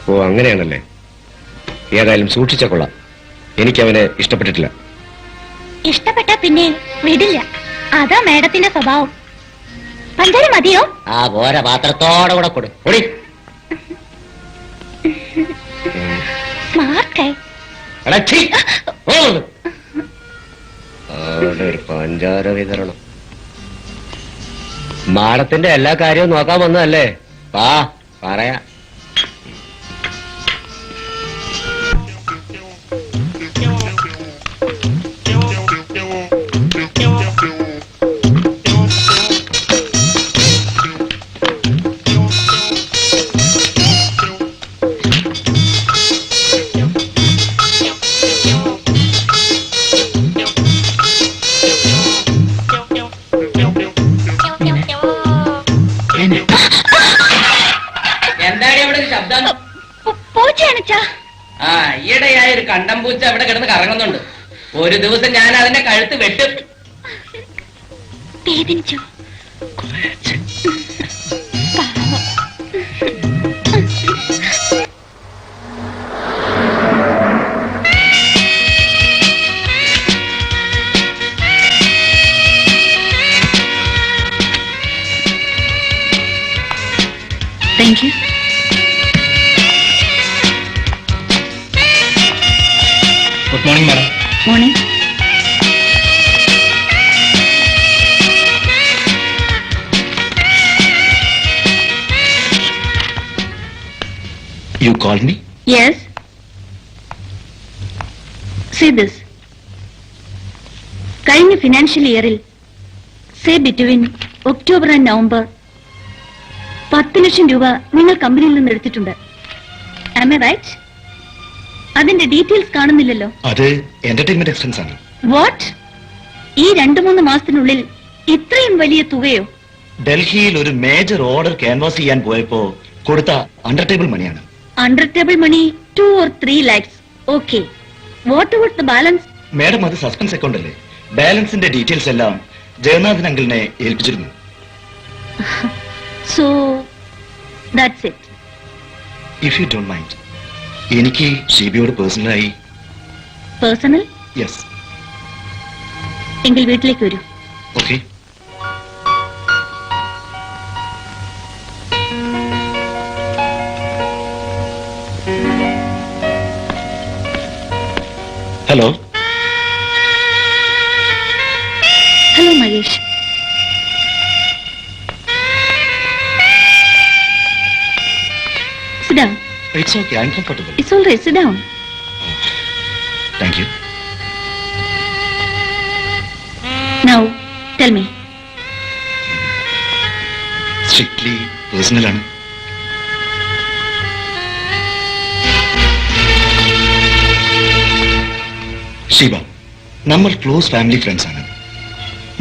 ഓ, അങ്ങനെയാണല്ലേ. ഏതായാലും സൂക്ഷിച്ച കൊള്ളാം. എനിക്കവനെ ഇഷ്ടപ്പെട്ടിട്ടില്ല. ഇഷ്ടപ്പെട്ട പിന്നെ വിടില്ല. അതാ മേഡത്തിന്റെ സ്വഭാവം. പഞ്ചാര മതിയോ? ആ, പോരാ, പാത്രത്തോടെ കൂടെ കൊടു. പൊടി. സ്മാർട്ട്. അവിടെ ഒരു പഞ്ചാര വിതരണം. മാഡത്തിന്റെ എല്ലാ കാര്യവും നോക്കാൻ വന്നതല്ലേ? വാ, പറയാ. എന്താണച്ചാ? ആ ഈയിടെയായ ഒരു കണ്ടംപൂച്ച അവിടെ കിടന്ന് കറങ്ങുന്നുണ്ട്. ഒരു ദിവസം ഞാൻ അതിന്റെ കഴുത്ത് വെട്ടും. വേദനിച്ചോ? പാവം. Thank you. Good morning madam. Morning. You called me? Yes. See this. കഴിഞ്ഞ ഫിനാൻഷ്യൽ ഇയറിൽ say between October and November 10 ലക്ഷം രൂപ നിങ്ങൾ കമ്പനിയിൽ നിന്ന് എടുത്തിട്ടുണ്ട്. Am I right? അതിന്റെ ഡീറ്റെയിൽസ് കാണുന്നില്ലല്ലോ. അത് എന്റർടൈൻമെന്റ് എക്സ്പെൻസ് ആണ്. വാട്ട്? ഈ 2-3 മാസത്തിനുള്ളിൽ ഇത്രയും വലിയ തുകയോ? ഡൽഹിയിൽ ഒരു മേജർ ഓർഡർ ക്യാൻവാസ് ചെയ്യാൻ പോയപ്പോ കൊടുത്ത അണ്ടർ ടേബിൾ മണിയാണ്. Under table money 2 or 3 lakhs. ഓക്കെ. What about the balance? Madam, അത് സസ്പെൻസ് അക്കൗണ്ട് അല്ലേ? ബാലൻസിന്റെ ഡീറ്റെയിൽസ് എല്ലാം ജഗന്നാഥൻ അങ്കിളിനെ ഏൽപ്പിച്ചിരുന്നു. So that's it. If you don't mind, എനിക്ക് ഷീബിയോട് പേഴ്സണലായി. പേഴ്സണൽ? യെസ്. എങ്കിൽ വീട്ടിലേക്ക് വരൂ. Okay. Hello. Hello Mahesh. Sit down. It's okay, I'm comfortable. It's all right. Sit down. Thank you. Now, tell me. Strictly പേഴ്സണലാണ്. ഷീബ, നമ്മൾ ക്ലോസ് ഫാമിലി ഫ്രണ്ട്സ് ആണ്.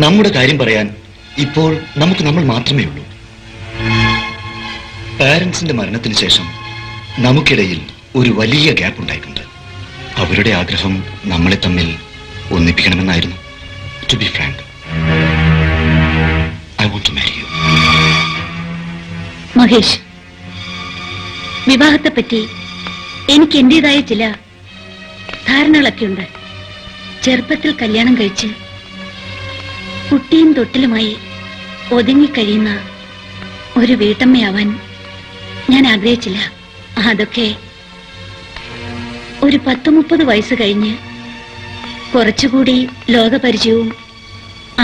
നമ്മുടെ കാര്യം പറയാൻ ഇപ്പോൾ നമുക്ക് നമ്മൾ മാത്രമേ ഉള്ളൂ. പാരന്റ്സിന്റെ മരണത്തിന് ശേഷം നമുക്കിടയിൽ ഒരു വലിയ ഗ്യാപ്പ് ഉണ്ടായിട്ടുണ്ട്. അവരുടെ ആഗ്രഹം നമ്മളെ തമ്മിൽ ഒന്നിപ്പിക്കണമെന്നായിരുന്നു. To be frank, I want to marry you. Mahesh, വിവാഹത്തെപ്പറ്റി എനിക്ക് എന്റേതായ ചില ധാരണകളൊക്കെ ഉണ്ട്. ചെറുപ്പത്തിൽ കല്യാണം കഴിച്ച് കുട്ടിയും തൊട്ടിലുമായി ഒതുങ്ങിക്കഴിയുന്ന ഒരു വീട്ടമ്മയാവാൻ ഞാൻ ആഗ്രഹിച്ചില്ല. അതൊക്കെ ഒരു 10-30 വയസ്സ് കഴിഞ്ഞ് കുറച്ചുകൂടി ലോകപരിചയവും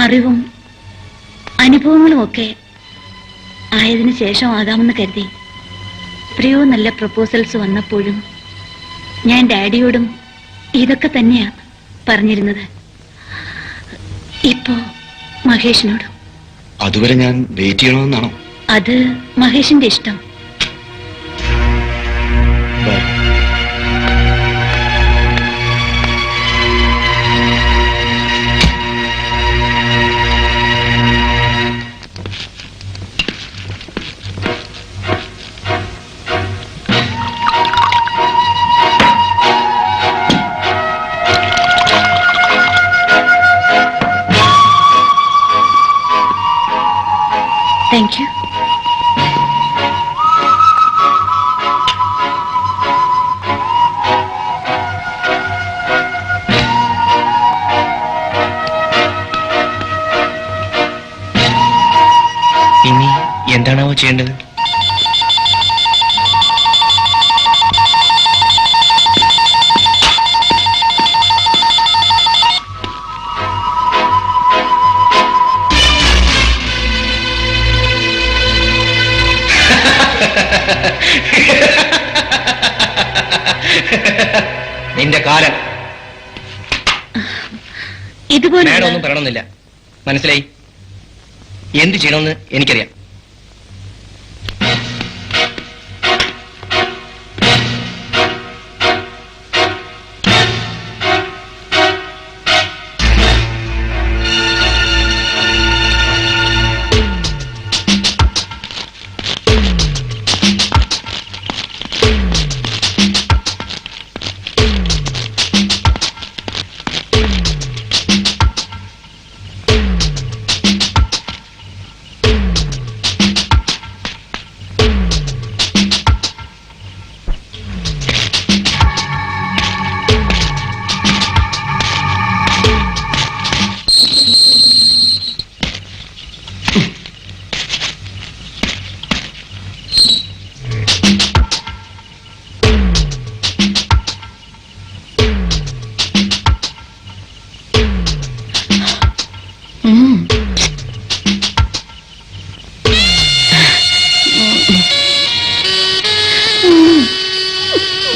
അറിവും അനുഭവങ്ങളും ഒക്കെ ആയതിനു ശേഷം ആകാമെന്ന് കരുതി. എത്രയോ നല്ല പ്രപ്പോസൽസ് വന്നപ്പോഴും ഞാൻ ഡാഡിയോടും ഇതൊക്കെ തന്നെയാ പറഞ്ഞിരുന്നത്. ഇപ്പോ മഹേഷിനോടും. അതുവരെ ഞാൻ വെയിറ്റ് ചെയ്യണമെന്നാണോ? അത് മഹേഷിന്റെ ഇഷ്ടം. Bye. Thank you. ഇനി എന്താണാവോ ചെയ്യേണ്ടത്? നിന്റെ കാലം ഇതുപോലെ മാഡം ഒന്നും പറയണമെന്നില്ല. മനസ്സിലായി? എന്ത് ചെയ്യണമെന്ന് എനിക്കറിയാം.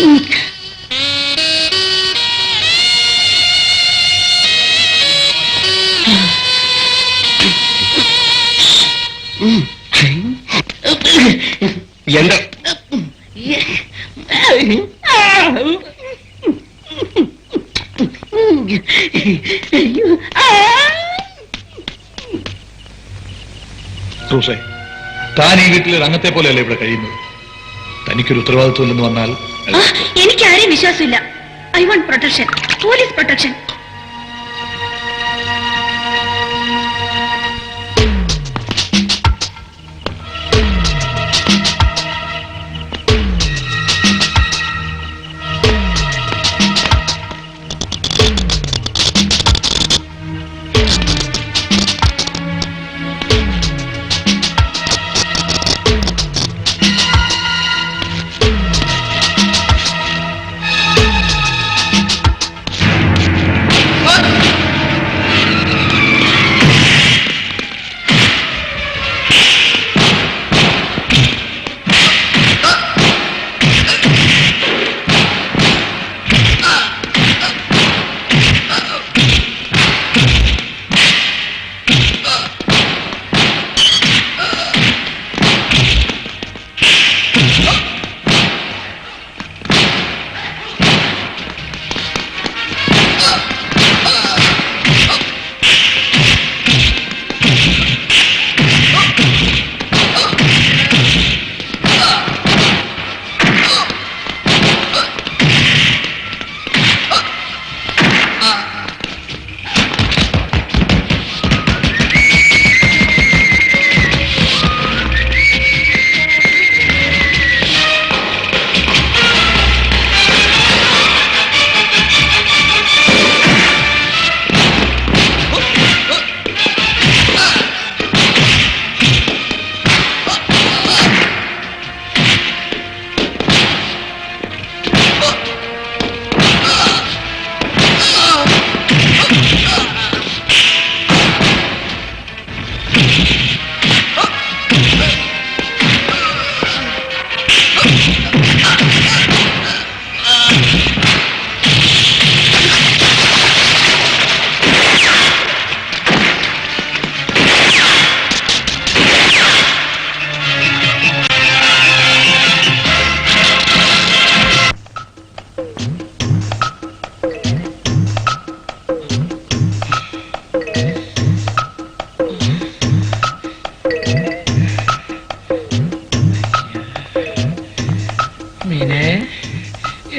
എന്താ സൂസേ, താൻ ഈ വീട്ടിലെ രംഗത്തെ പോലെയല്ലേ ഇവിടെ കഴിയുന്നത്. തനിക്കൊരു ഉത്തരവാദിത്വമില്ലെന്ന് വന്നാൽ എനിക്ക് ആരെയും വിശ്വാസമില്ല. I want protection, police protection.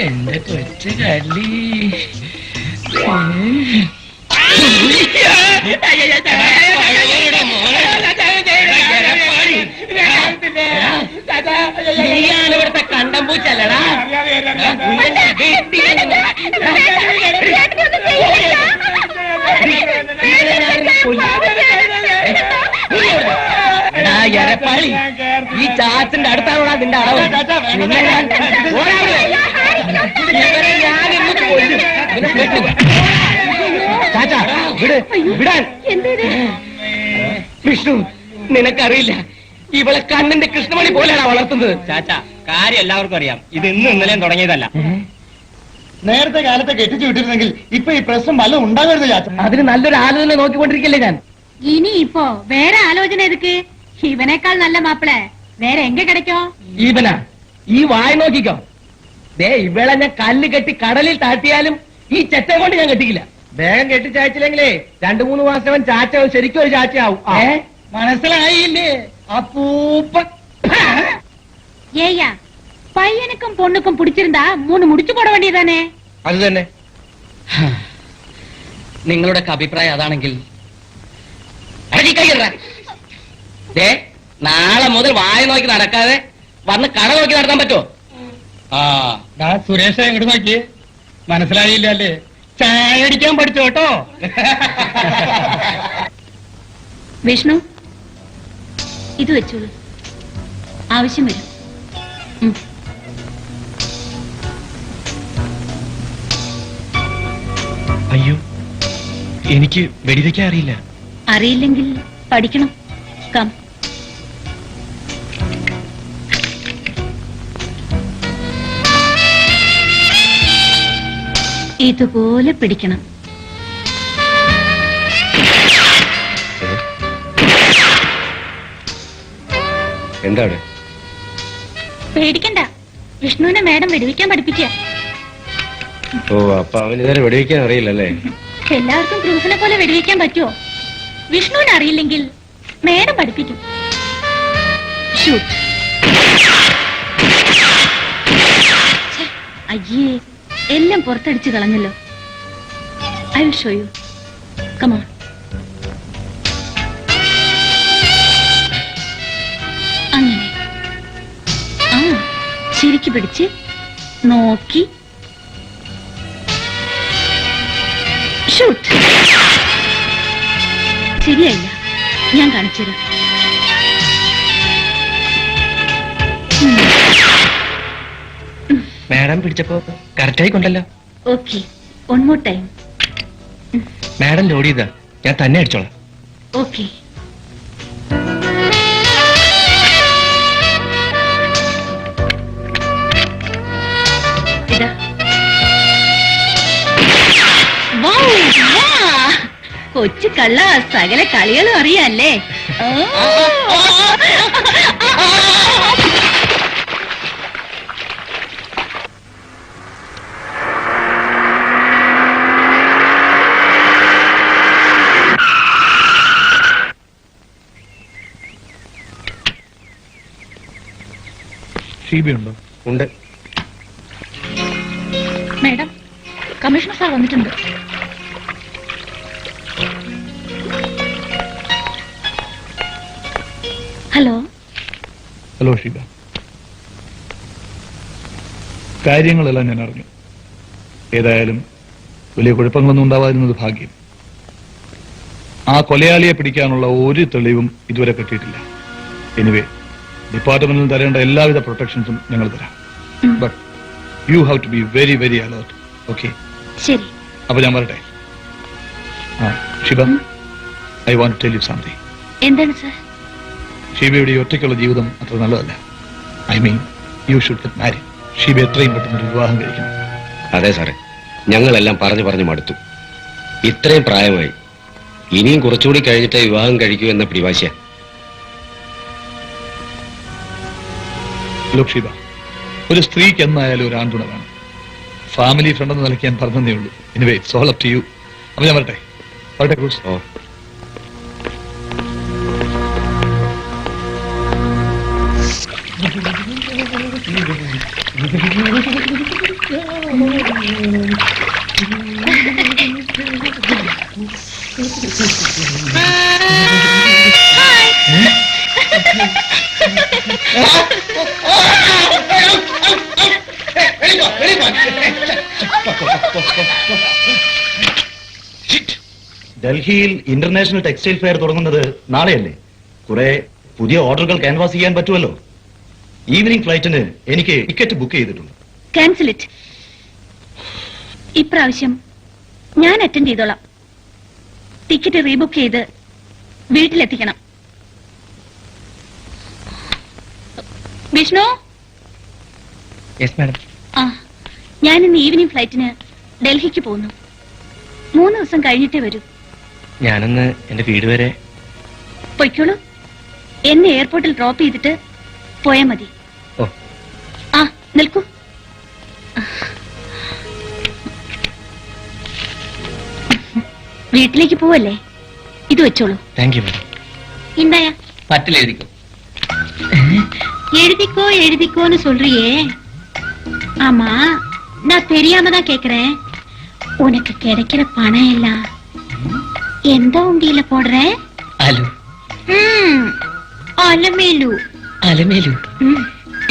എന്റെ കൊച്ചു കള്ളി ഇവിടുത്തെ കണ്ടം പൂച്ചല്ലടാ. എരപ്പാളി, ഈ ചാച്ചന്റെ അടുത്താണോടാ നിന്റെ അളവ്? നിന്നെ ഞാൻ ഞാനിന്ന് കൊല്ലും. ചാച്ചാ വിട്, വിടാൻ. വിഷ്ണു, നിനക്കറിയില്ല, ഇവളെ കണ്ണന്റെ കൃഷ്ണമണി പോലെയാണ് വളർത്തുന്നത്. ചാച്ചാ, കാര്യം എല്ലാവർക്കും അറിയാം. ഇത് ഇന്നും ഇന്നലെയും തുടങ്ങിയതല്ല. നേരത്തെ കാലത്തെ കെട്ടിച്ചു വിട്ടിരുന്നെങ്കിൽ ഇപ്പൊ ഈ പ്രശ്നം വല്ലതും ഉണ്ടാകരുത് ചാച്ച. അതിന് നല്ലൊരു ആലോചന നോക്കിക്കൊണ്ടിരിക്കല്ലേ ഞാൻ. ഇനി ഇപ്പോ വേറെ ആലോചന എതുക്ക്? ഇവനേക്കാൾ നല്ല മാപ്പിളെ വേറെ എങ്ക കിടക്കോ? ഈവനാ, ഈ വായ നോക്കിക്കോ. ദേ, ഇവളെ ഞാൻ കല്ല് കെട്ടി കടലിൽ താഴ്ത്തിയാലും ഈ ചെറ്റ കൊണ്ട് ഞാൻ കെട്ടിക്കില്ല. വേഗം കെട്ടിച്ചയച്ചില്ലെങ്കിലേ 2-3 മാസം ചാച്ചാവും, ശരിക്കും ഒരു ചാച്ചയാവും. മനസ്സിലായില്ലേ അപ്പൂപ്പ? ஏய்யா பையனுக்கும் பொண்ணுக்கும் பிடிச்சிருந்தா 3 முடிச்சு போட வேண்டியதானே? അത് തന്നെ. നിങ്ങളുടെ അഭിപ്രായം അതാണെങ്കിൽ നാളെ മുതൽ വായ നോക്കി നടക്കാതെ വന്ന് കട നോക്കി നടത്താൻ പറ്റുമോ? സുരേഷ എങ്ങോട്ട് നോക്കി? മനസ്സിലായില്ല അല്ലേ? ചായ അടിക്കാൻ പഠിച്ചു കേട്ടോ. വിഷ്ണു, ഇത് വെച്ചോളൂ, ആവശ്യം വരും. അയ്യോ, എനിക്ക് വെടിവെക്കാൻ അറിയില്ല. അറിയില്ലെങ്കിൽ പഠിക്കണം. കം. ഇതുപോലെ പിടിക്കണം. എന്താ പേടിക്കണ്ട, വിഷ്ണുവിനെ മേഡം വെടിവെക്കാൻ പഠിപ്പിക്കുക. ഓ, അപ്പൊ അവൻ ഇതുവരെ വെടിവെക്കാൻ അറിയില്ലല്ലേ? എല്ലാവർക്കും ക്രൂസിനെ പോലെ വെടിവെക്കാൻ പറ്റുമോ? വിഷ്ണുവിന് അറിയില്ലെങ്കിൽ മേഡം പഠിപ്പിക്കും. ഷൂട്ട്. അയ്യേ, എല്ലാം പുറത്തടിച്ച് കളഞ്ഞല്ലോ. I will show you. Come on. അങ്ങനെ ആ ശരിക്ക് പിടിച്ച് നോക്കി ഷൂട്ട്. ശരിയായില്ല, ഞാൻ കാണിച്ചുതരാം. മാഡം പിടിച്ചപ്പോ കറക്റ്റായി കൊണ്ടല്ലോ. Okay, one more time. Madam load ചെയ്താ ഞാൻ തന്നെ അടിച്ചോളാം. ഓക്കെ. ഇതാ. വൗ, വാ. കൊച്ചു കള്ള, സകല കളികളും അറിയാല്ലേ? ഷീബയുണ്ടോ? ഉണ്ട്. മേഡം, കമ്മീഷണർ സാർ വന്നിട്ടുണ്ട്. ഹലോ. ഹലോ ഷീബ. കാര്യങ്ങളെല്ലാം ഞാൻ അറിഞ്ഞു. ഏതായാലും വലിയ കുഴപ്പങ്ങളൊന്നും ഉണ്ടാവാതിരുന്നത് ഭാഗ്യം. ആ കൊലയാളിയെ പിടിക്കാനുള്ള ഒരു തെളിവും ഇതുവരെ കിട്ടിയിട്ടില്ല. എനിവേ, ഡിപ്പാർട്ട്മെന്റിൽ തരേണ്ട എല്ലാവിധ പ്രൊട്ടക്ഷൻസും ഞങ്ങൾ തരാം. But you have to be very very alert. Okay? ശരി. അപ്പൊ ഞാൻ വരട്ടെ. Sheeba, I want to tell you something. എന്താണ് സാർ? ഷീബയുടെ ഈ ഒറ്റയ്ക്കുള്ള ജീവിതം അത്ര നല്ലതല്ല. I mean, you should get married. Sheeba എത്രയും പെട്ടെന്ന് ഒരു വിവാഹം കഴിക്കണം. അതെ സാറേ, ഞങ്ങളെല്ലാം പറഞ്ഞു മടുത്തു. ഇത്രയും പ്രായമായി, ഇനിയും കുറച്ചുകൂടി കഴിഞ്ഞിട്ട് വിവാഹം കഴിക്കൂ എന്ന പിടിവാശിയ. ലുക്ക് ഷീബ, ഒരു സ്ത്രീക്ക് എന്നായാലും ഒരു ആൺതുണ വേണം. ഫാമിലി ഫ്രണ്ട് എന്ന് നിലയ്ക്ക് ഞാൻ പറഞ്ഞതേ ഉള്ളൂ. Anyway, it's all up to you. അപ്പൊ ഞാൻ വരട്ടെ. ക്രൂസ്. ഓ, ഡൽഹിയിൽ ഇന്റർനാഷണൽ ടെക്സ്റ്റൈൽ ഫെയർ തുടങ്ങുന്നത് നാളെയല്ലേ? കുറെ പുതിയ ഓർഡറുകൾ ക്യാൻവാസ് ചെയ്യാൻ പറ്റുമല്ലോ. ഈവനിംഗ് ഫ്ലൈറ്റിന് എനിക്ക് ടിക്കറ്റ് ബുക്ക് ചെയ്തിട്ടുണ്ട്. Cancel it. ഇപ്രാവശ്യം ഞാൻ അറ്റൻഡ് ചെയ്തോളാം. ടിക്കറ്റ് റീബുക്ക് ചെയ്ത് വീട്ടിലെത്തിക്കണം. വിഷ്ണു. Yes madam. ആ, ഞാൻ ഇന്ന് ഈവനിംഗ് ഫ്ലൈറ്റിന് ഡൽഹിക്ക് പോകുന്നു. 3 ദിവസം കഴിഞ്ഞിട്ടേ വരൂ. ഞാനൊന്ന് എന്റെ വീട് വരെ. പൊയ്ക്കോളൂ. എന്നെ എയർപോർട്ടിൽ ഡ്രോപ്പ് ചെയ്തിട്ട് പോയാൽ മതി. ഓ. ആ, നിൽക്കൂ. വീട്ടിലേക്ക് പോവല്ലേ? ഇത് വെച്ചോളൂ. Thank you madam. ഇണ്ടായ പറ്റിൽ എഴുതിക്കും. எழுதிக்கோ எழுதிக்கோன்னு சொல்றியே. ஆமா, நான் தெரியாம தான் கேக்குறேன். உனக்கு கிடைக்கிற பணம் எல்லாம் எந்த உண்டியில போடுற? അലു. അലമേലു. അലമേലു,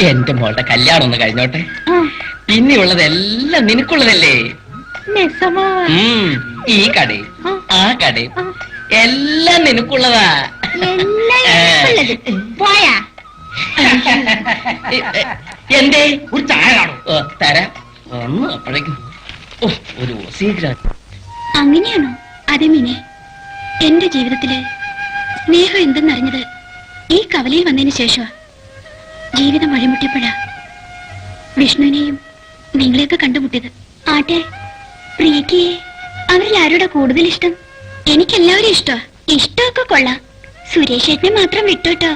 എന്റെ മോളുടെ കല്യാണം ഒന്ന് കഴിഞ്ഞോട്ടെ. പിന്നെയുള്ളതെല്ലാം നിനക്കുള്ളതല്ലേ? നെസമാ? ഈ കടയും ആ കടയും എല്ലാം നിനക്കുള്ളതാ. പോയാ എന്തേ? ഒരു ചായ കാണും. തരാം. ഒന്ന് അപ്പോഴേക്കും ഒരു സീക്രട്ട്. അങ്ങനെയാണോ? അതെ മീനെ, എന്റെ ജീവിതത്തില് സ്നേഹം എന്തെന്നറിഞ്ഞത് ഈ കവലയിൽ വന്നതിന് ശേഷമാ. ജീവിതം വഴിമുട്ടിയപ്പോഴാ വിഷ്ണുവിനെയും നിങ്ങളെയൊക്കെ കണ്ടുമുട്ടിയത്. ആട്ടെ, പ്രിയക്ക് അവരിൽ ആരോടാ കൂടുതൽ ഇഷ്ടം? എനിക്കെല്ലാവരും ഇഷ്ടമാ. ഇഷ്ടമൊക്കെ കൊള്ളാം. സുരേഷ് ഏട്ടനെ മാത്രം വിട്ടോട്ടോ.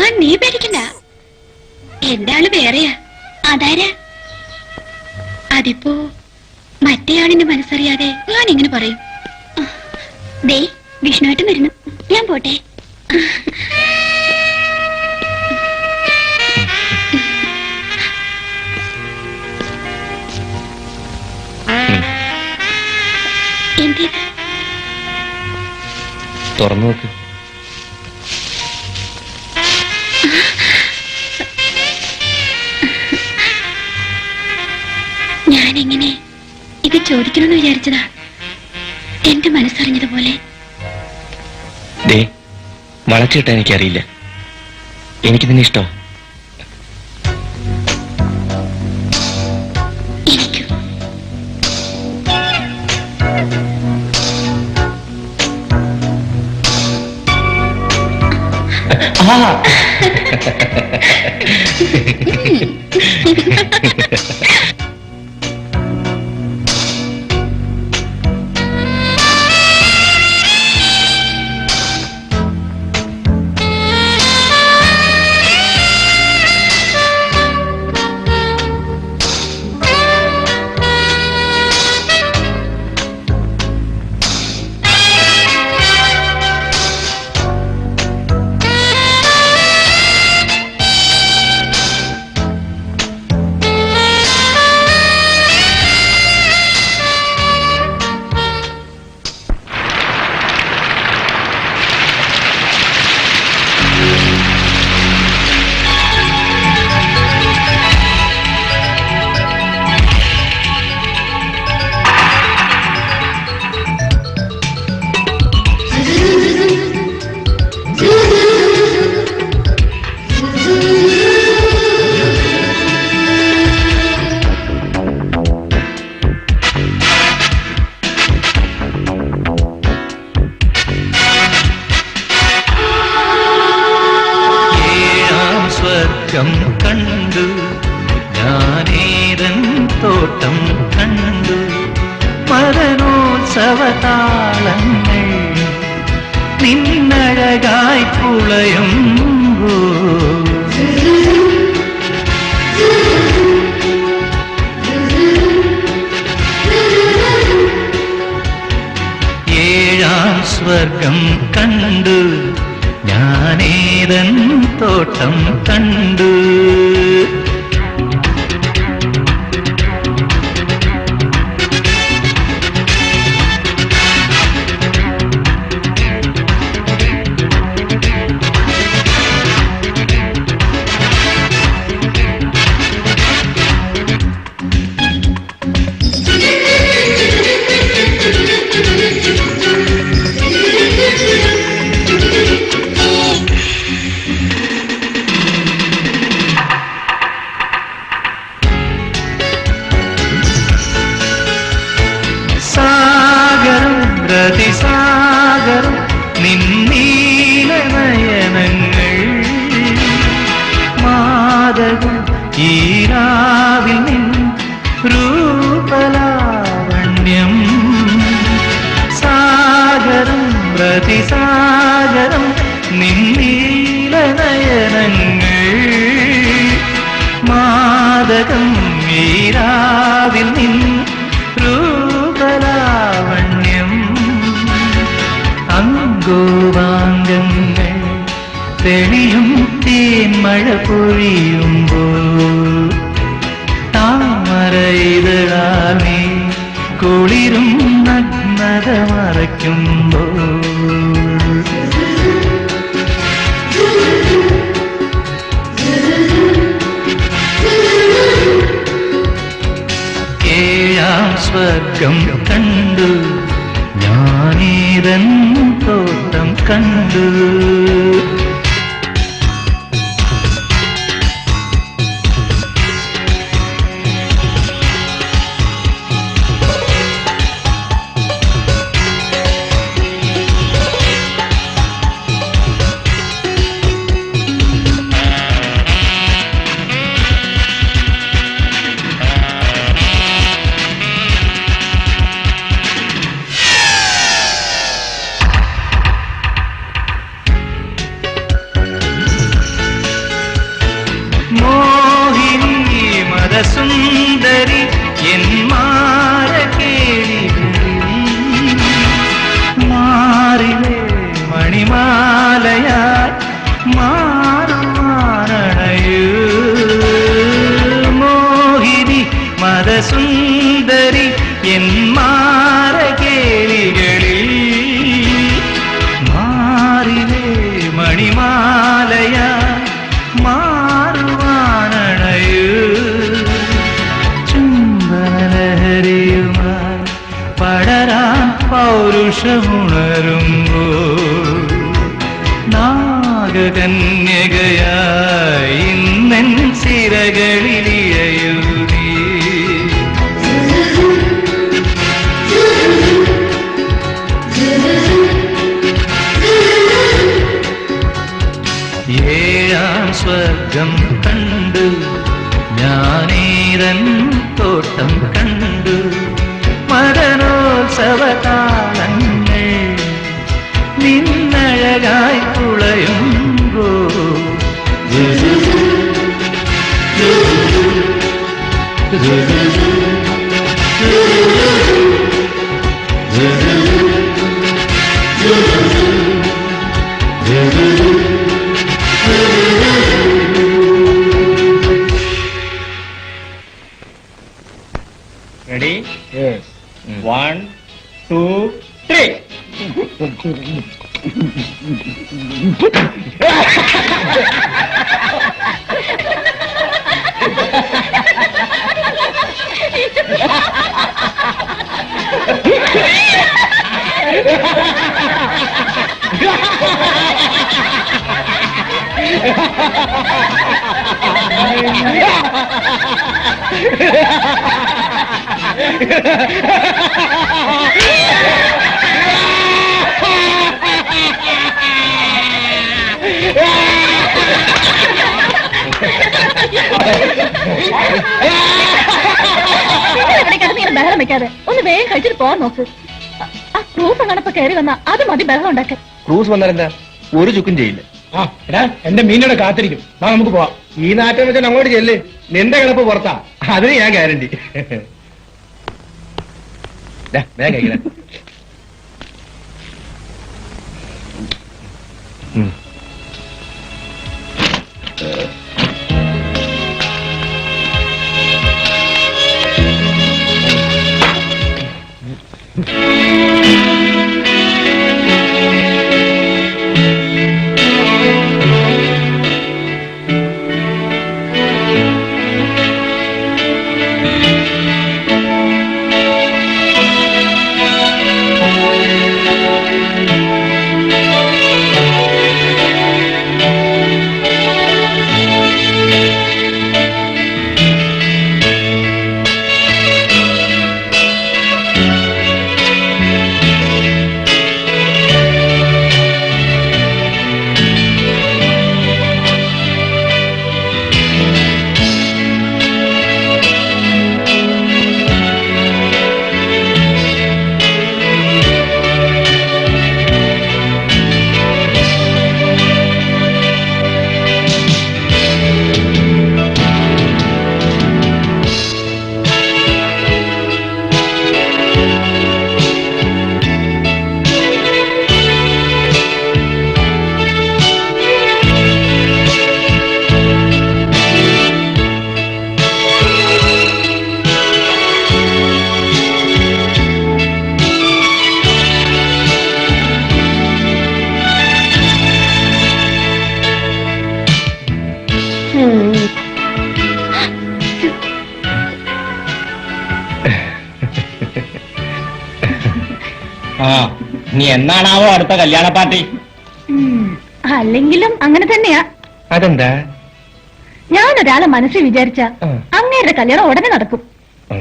ആ നീ പേടിക്കണ്ട. എന്റെ ആള് വേറെയാ. അതാരാ? അതിപ്പോ മറ്റേയാളിന്റെ മനസ്സറിയാതെ ഞാൻ എങ്ങനെ പറയും? ദേ വിഷ്ണുവേട്ടൻ വരുന്നു. ഞാൻ പോട്ടെ. എന്തേത്? തുറന്നു നോക്ക്. ഞാനെങ്ങനെ ഇത് ചോദിക്കണമെന്ന് വിചാരിച്ചതാ. എന്റെ മനസ്സറിഞ്ഞതുപോലെ. ദേ വളച്ചിട്ടാ എനിക്കറിയില്ല. എനിക്ക് നിന്നെ ഇഷ്ടം. എനിക്കും. കണ്ടു ഞാനേതൻ തോട്ടം കണ്ടു മദനോത്സവതാളങ്ങൾ നിന്നഴകായി പുളയുമ്പോ ഏഴാം സ്വർഗം കണ്ടു ഞാനേതൻ തോട്ടം കണ്ടു സാഗരം നിന്നീലനയനങ്ങൾ മാതകം ഈരാവിൽ നിൻ രൂപലാവണ്യം സാഗരം പ്രതിസാഗരം നിന്നീലനയനങ്ങൾ മാതകം ഈരാവിൽ നിൻ രൂപലാവണ്യം അങ്കോവാംഗങ്ങൾ തെളിയും തേന്മഴ പൊഴിയുമ്പോൾ താമരയിതളാമേ കുളിരും നഗ്നത മറയ്ക്കുമ്പോൾ ഏഴാം സ്വർഗം കണ്ടു ഞാനീതൻ തോട്ടം കണ്ടു പൗരുഷമുണരുമ്പോ നാഗകന്യകയായി ഇന്നെൻ സിരകളിലിഴയുതി ഏഴാം സ്വർഗം കണ്ടു ഞാനീതൻ തോട്ടം കണ്ടു മദനോത്സവകാലങ്ങൾ നിന്നഴകായി കുളയുമ്പോ റെഡി? 1, 2, 3. ബഹളം വെക്കാതെ ഒന്ന് വേഗം കഴിച്ചിട്ട് പോവാൻ നോക്ക്. ആ ക്രൂസ് അങ്ങനപ്പോ കയറി വന്നാ അത് മതി ബഹളം ഉണ്ടാക്കാൻ. ക്രൂസ് വന്നാലെന്താ ഒരു ചുക്കും ചെയ്യില്ല. ആ എടാ എന്റെ മീനോടെ കാത്തിരിക്കും. വാ നമുക്ക് പോവാം. ഈ നാറ്റം വെച്ചാൽ അങ്ങോട്ട് ചെല്ല്. നിന്റെ കിടപ്പ് പുറത്താ, അതിന് ഞാൻ ഗ്യാരണ്ടി. വേഗം കഴിക്കണേ. ആ നീ എന്നാണാവോ അടുത്ത കല്യാണ പാർട്ടി? അല്ലെങ്കിലും അങ്ങനെ തന്നെയാ. അതെന്താ? ഞാനൊരാളെ മനസ്സിൽ വിചാരിച്ച അങ്ങേരുടെ കല്യാണം ഉടനെ നടക്കും.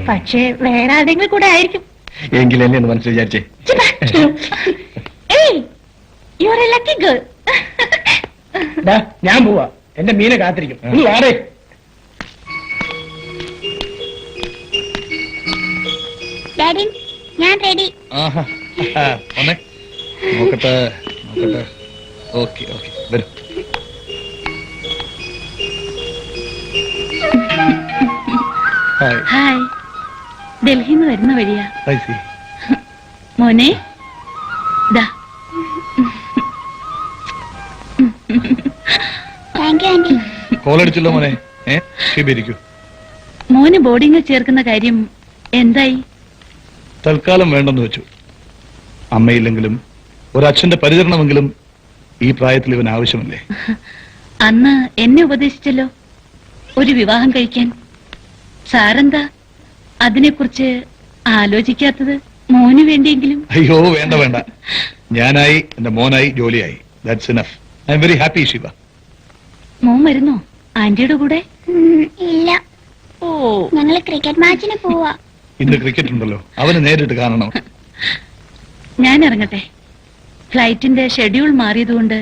പക്ഷേ വേറെ ആരെങ്കിലും കൂടെ ആയിരിക്കും. എങ്കിലല്ലേ എന്ന് മനസ്സിൽ വിചാരിച്ചേ. ഏയ് you are A lucky girl. ഞാൻ പോവാ, എന്റെ മീനെ കാത്തിരിക്കും. നീ ആടേ. ഡാഡി ഞാൻ റെഡി. വന്നേ, നോക്കട്ടെ നോക്കട്ടെ. ഓക്കെ ഓക്കെ, വരും. ഹായ്. ഹായ്. ഡൽഹിന്ന് വരുന്ന വഴിയാ. I C. മോനെ ദാ. കോളടിച്ചല്ലോ മോനെ. ഇരിക്കൂ. മോന് ബോർഡിങ്ങിൽ ചേർക്കുന്ന കാര്യം എന്തായി? തൽക്കാലം വേണ്ടെന്ന് വെച്ചു. അമ്മയില്ലെങ്കിലും ഒരച്ഛന്റെ പരിചരണമെങ്കിലും ഈ പ്രായത്തിൽ ഇവൻ ആവശ്യമല്ലേ? അന്ന് എന്നെ ഉപദേശിച്ചല്ലോ ഒരു വിവാഹം കഴിക്കാൻ. സാറെന്താ അതിനെക്കുറിച്ച് ആലോചിക്കാത്തത്? മോന് വേണ്ടിയെങ്കിലും. അയ്യോ വേണ്ട വേണ്ട, ഞാനായി എന്റെ മോനായി ജോലിയായി. That's enough. I am very happy Shiva. മോൻ വരുന്നോ ആന്റിയുടെ കൂടെ? ഇല്ല, ഓ, ഞങ്ങള് ക്രിക്കറ്റ് മാച്ചിന് പോവാ. ഇന്ന് ക്രിക്കറ്റ് ഉണ്ടല്ലോ, അവന് നേരിട്ട് കാണണം. ഞാൻ ഇറങ്ങട്ടെ. ഫ്ലൈറ്റിന്റെ ഷെഡ്യൂൾ മാറിയതുകൊണ്ട്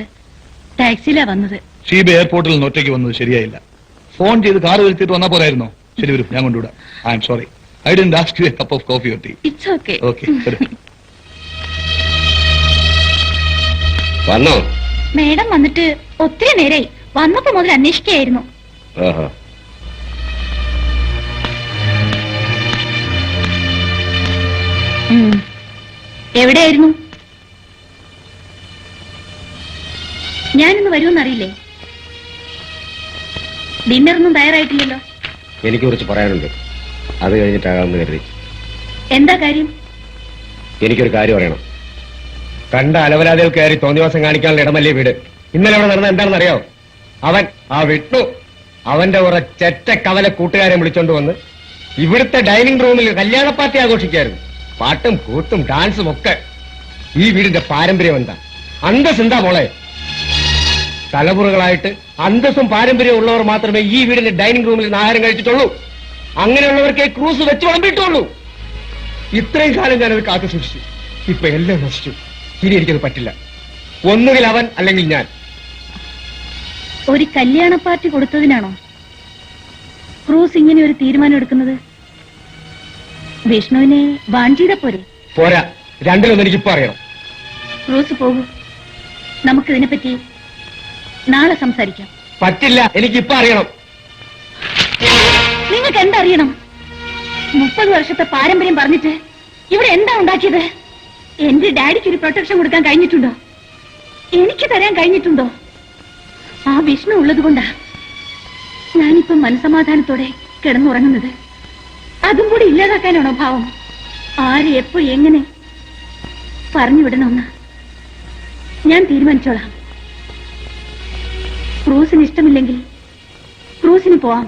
ടാക്സിയിലാ വന്നത്. ഷീബ എയർപോർട്ടിൽ നിന്ന് ഒറ്റയ്ക്ക് വന്നത് ശരിയായില്ല. ഫോൺ ചെയ്ത് കാറ് വരുത്തിയിട്ട് വന്നാ പോരായിരുന്നോ? ശരി വരും, ഞാൻ കൊണ്ടുവിടാം. I'm sorry, I didn't ask you a cup of coffee or tea. It's okay. Okay വരും. വന്നോ? മേഡം വന്നിട്ട് ഒത്തിരി നേരായി. വന്നപ്പോ മുതൽ അന്വേഷിക്കുകയായിരുന്നു. എവിടെയായിരുന്നു? ഞാനിന്ന് വരുമെന്നറിയില്ലേ? ഡിന്നറൊന്നും തയ്യാറായിട്ടില്ലല്ലോ. എനിക്ക് കുറച്ച് പറയാനുണ്ട്, അത് കഴിഞ്ഞിട്ടാകാമെന്ന് കരുതി. എന്താ കാര്യം? എനിക്കൊരു കാര്യം അറിയണം. കണ്ട അലവലാതികൾ കയറി തോന്നിവാസം കാണിക്കാനുള്ള ഇടമല്ലേ വീട്. ഇന്നലെ അവിടെ നടന്ന എന്താണെന്നറിയാവോ? അവൻ ആ വിട്ടു അവന്റെ കുറെ ചെറ്റ കവല കൂട്ടുകാരെ വിളിച്ചോണ്ട് വന്ന് ഇവിടുത്തെ ഡൈനിങ് റൂമിൽ കല്യാണ പാർട്ടി ആഘോഷിക്കായിരുന്നു. പാട്ടും കൂട്ടും ഡാൻസും ഒക്കെ. ഈ വീടിന്റെ പാരമ്പര്യം എന്താ, അന്തസ് എന്താ മോളെ? തലമുറകളായിട്ട് അന്തസ്സും പാരമ്പര്യവും ഉള്ളവർ മാത്രമേ ഈ വീടിന്റെ ഡൈനിങ് റൂമിൽ നിന്ന് ആഹാരം കഴിച്ചിട്ടുള്ളൂ. അങ്ങനെയുള്ളവർക്കേ ക്രൂസ് വെച്ച് വിളമ്പിട്ടുള്ളൂ. ഇത്രയും കാലം ഞാനത് കാത്തു സൂക്ഷിച്ചു. ഇപ്പൊ എല്ലാം നശിച്ചു. ഇനി എനിക്കത് പറ്റില്ല. ഒന്നുകിൽ അവൻ അല്ലെങ്കിൽ ഞാൻ. ഒരു കല്യാണ പാർട്ടി കൊടുത്തതിനാണോ ക്രൂസ് ഇങ്ങനെ ഒരു തീരുമാനം എടുക്കുന്നത്? വിഷ്ണുവിനെ വാൺ ചെയ്ത പോരെ? പോരാ, രണ്ടിലൊന്നും എനിക്കിപ്പോ അറിയണം. ക്രൂസ് പോകൂ, നമുക്കിതിനെപ്പറ്റി നാളെ സംസാരിക്കാം. പറ്റില്ല, എനിക്കിപ്പോ അറിയണം. നിങ്ങൾക്ക് എന്തറിയണം? 30 വർഷത്തെ പാരമ്പര്യം പറഞ്ഞിട്ട് ഇവിടെ എന്താ ഉണ്ടാക്കിയത്? എന്റെ ഡാഡിക്ക് ഒരു പ്രൊട്ടക്ഷൻ കൊടുക്കാൻ കഴിഞ്ഞിട്ടുണ്ടോ? എനിക്ക് തരാൻ കഴിഞ്ഞിട്ടുണ്ടോ? ആ വിഷ്ണു ഉള്ളത് കൊണ്ടാ ഞാനിപ്പം മനസമാധാനത്തോടെ കിടന്നുറങ്ങുന്നത്. അതും കൂടി ഇല്ലാതാക്കാനാണോ ഭാവം? ആര് എപ്പോ എങ്ങനെ പറഞ്ഞു വിടണമെന്ന് ഞാൻ തീരുമാനിച്ചോളാം. ക്രൂസിന് ഇഷ്ടമില്ലെങ്കിൽ ക്രൂസിന് പോവാം.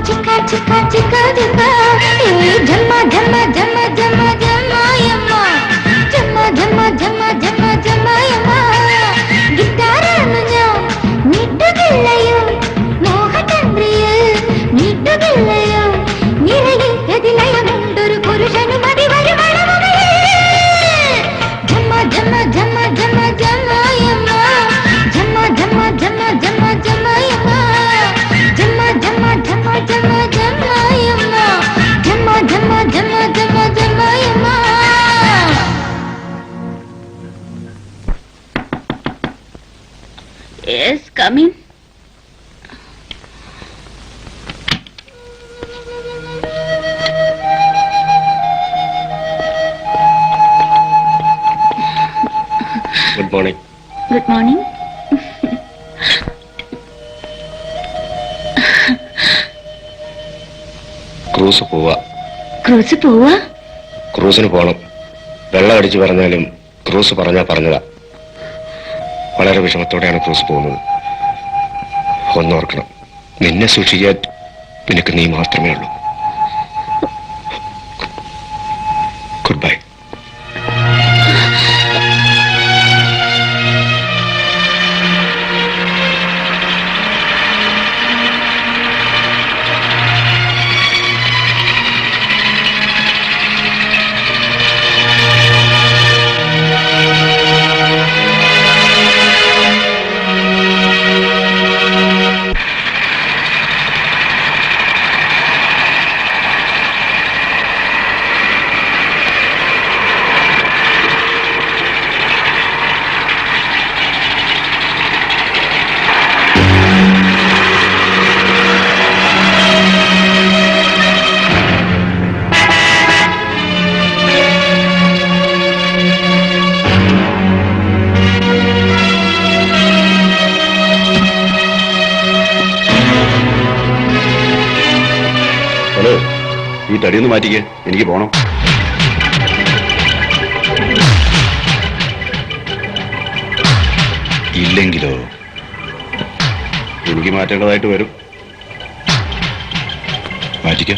చిక్కా చిక్కా చిక్కా చిక్కా జమ్మ జమ్మ జమ్మ జమ్మ జమ్మాయమ్మ జమ్మ జమ్మ జమ్మ జమ్మ జమ్మాయమ్మ ഗിറ്റാറാണ് ഞാൻ നീട്ടുകില്ലയോ മോഹചന്ദ്രിയിൽ നീട്ടുകില്ലയോ നിറയിലതിലയമുണ്ടൊരു പുരുഷനു മതി വരും ജമ്മ ജമ്മ ജമ്മ ജമ്മ ജമ്മായമ്മ ജമ്മ ജമ്മ ജമ്മ ജമ്മ ജമ്മായമ്മ ജമ്മ ജമ്മ ജമ്മ ജമ്മ ജമ്മായമ്മ ജമ്മ ജമ്മ ജമ്മ ജമ്മ ജമ്മായമ്മ. Yes, coming. Good morning. Good morning. Cruise പോവാ. ക്രൂസ് പോവാ? ക്രൂസിന് പോണം. വെള്ളം അടിച്ചു പറഞ്ഞാലും ക്രൂസ് പറഞ്ഞതാ. വളരെ വിഷമത്തോടെയാണ് ക്രൂസ് പോകുന്നത്. ഒന്നോർക്കണം, നിന്നെ സൂക്ഷിക്കാൻ നിനക്ക് നീ മാത്രമേ ഉള്ളൂ. Good bye. ഈ തടിയൊന്ന് മാറ്റിക്കേ, എനിക്ക് പോണം. ഇല്ലെങ്കിലോ എനിക്ക് മാറ്റേണ്ടതായിട്ട് വരും. മാറ്റിക്ക.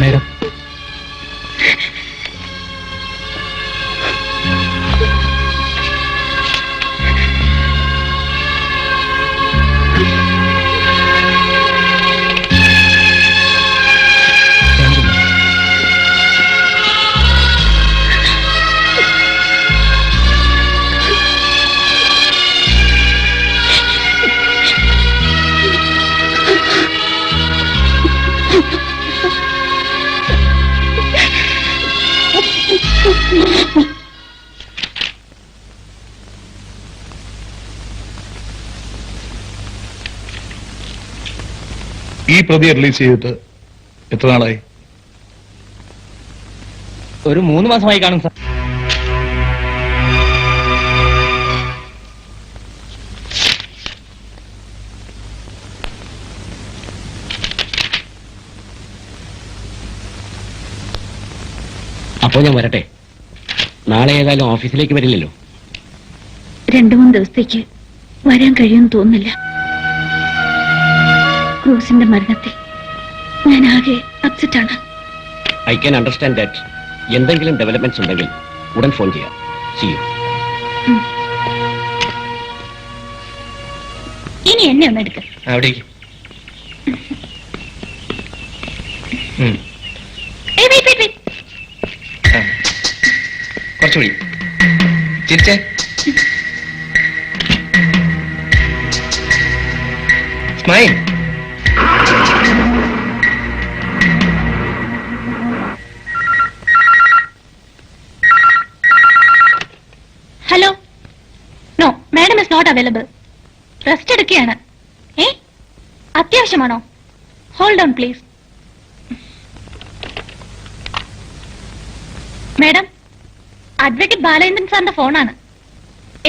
മേഡം, ഈ പ്രതിയെ റിലീസ് ചെയ്തിട്ട് എത്ര നാളായി? ഒരു 3 മാസമായി കാണും സാർ. അപ്പോ ഞാൻ വരട്ടെ. നാളെ ഏതായാലും ഓഫീസിലേക്ക് വരില്ലല്ലോ. 2-3 ദിവസത്തേക്ക് വരാൻ കഴിയുമെന്ന് തോന്നുന്നില്ല. ക്രൂസിന്റെ മരണത്തിൽ ഞാൻ ആകെ അപ്സെറ്റ് ആണ്. I can understand that. എന്തെങ്കിലും ഡെവലപ്മെന്റ്സ് ഉണ്ടെങ്കിൽ ഉടൻ ഫോൺ ചെയ്യാം. See you. ഇനി എന്നെ ഒന്ന് എടുക്ക. അവിടേക്ക്. കുറച്ചുകൂടി ചിരിച്ചേ. Smile. Hello. No, madam is not available. Rest എടുക്കുകയാണ്. അത്യാവശ്യമാണോ? Hold on please. Madam, advocate Balachandran സാറിന്റെ ഫോണാണ്.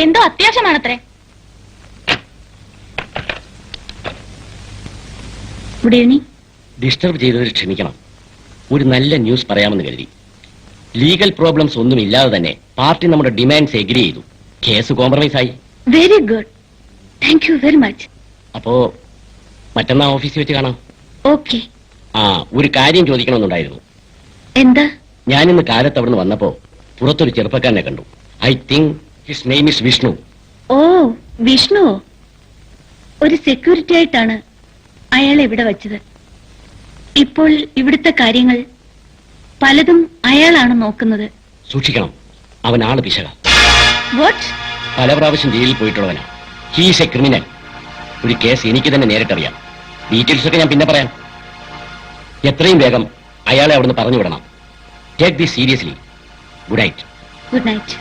എന്തോ അത്യാവശ്യമാണത്രേ. Good evening. ഡിസ്റ്റർബ് ചെയ്തവർ ക്ഷമിക്കണം. ഒരു നല്ല ന്യൂസ് പറയാമെന്ന് കരുതി. ലീഗൽ പ്രോബ്ലംസ് ഒന്നും ഇല്ലാതെ തന്നെ പാർട്ടി നമ്മുടെ ഡിമാൻഡ്സ് എഗ്രി ചെയ്തു. കേസ് കോംപ്രമൈസ് ആയി. Very good. Thank you very much. അപ്പോ മറ്റന്നാ ഓഫീസിൽ വെച്ച് കാണാം. ഓക്കെ. ഒരു കാര്യം ചോദിക്കണമെന്നുണ്ടായിരുന്നു. എന്താ? ഞാനിന്ന് കാലത്ത് അവിടുന്ന് വന്നപ്പോ പുറത്തൊരു ചെറുപ്പക്കാരനെ കണ്ടു. I think his name is Vishnu. ഓ, വിഷ്ണുവോ? ഒരു സെക്യൂരിറ്റി ആയിട്ടാണ് അയാളെ ഇവിടെ വച്ചത്. ഇപ്പോൾ ഇവിടുത്തെ കാര്യങ്ങൾ പലതും അയാളാണ് നോക്കുന്നത്. സൂക്ഷിക്കണം, അവൻ ആള് പിശക. വാട്ട്? പല പ്രാവശ്യം ജയിലിൽ പോയിട്ടുള്ളവനാ. He's a criminal. ഒരു കേസ് എനിക്ക് തന്നെ നേരിട്ടറിയാം. ഡീറ്റെയിൽസ് ഒക്കെ ഞാൻ പിന്നെ പറയാം. എത്രയും വേഗം അയാളെ അവിടുന്ന് പറഞ്ഞു വിടണം. Take this seriously. Good night. Good night.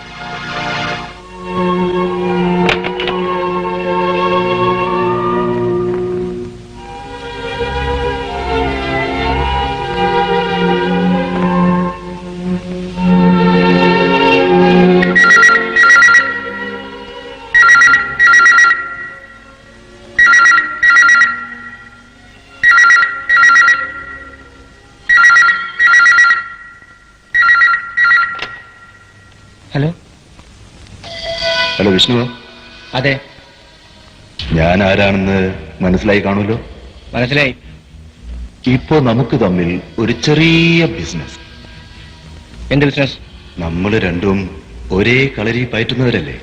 Hello. Hello Vishnu. അതെ. ഞാൻ ആരാണെന്ന് മനസ്സിലായി കാണുമല്ലോ. മനസ്സിലായി. ഇപ്പോ നമുക്ക് തമ്മിൽ ഒരു ചെറിയ ബിസിനസ്. എന്ത് ബിസിനസ്? നമ്മൾ രണ്ടും ഒരേ കളരി പയറ്റുന്നവരല്ലേ.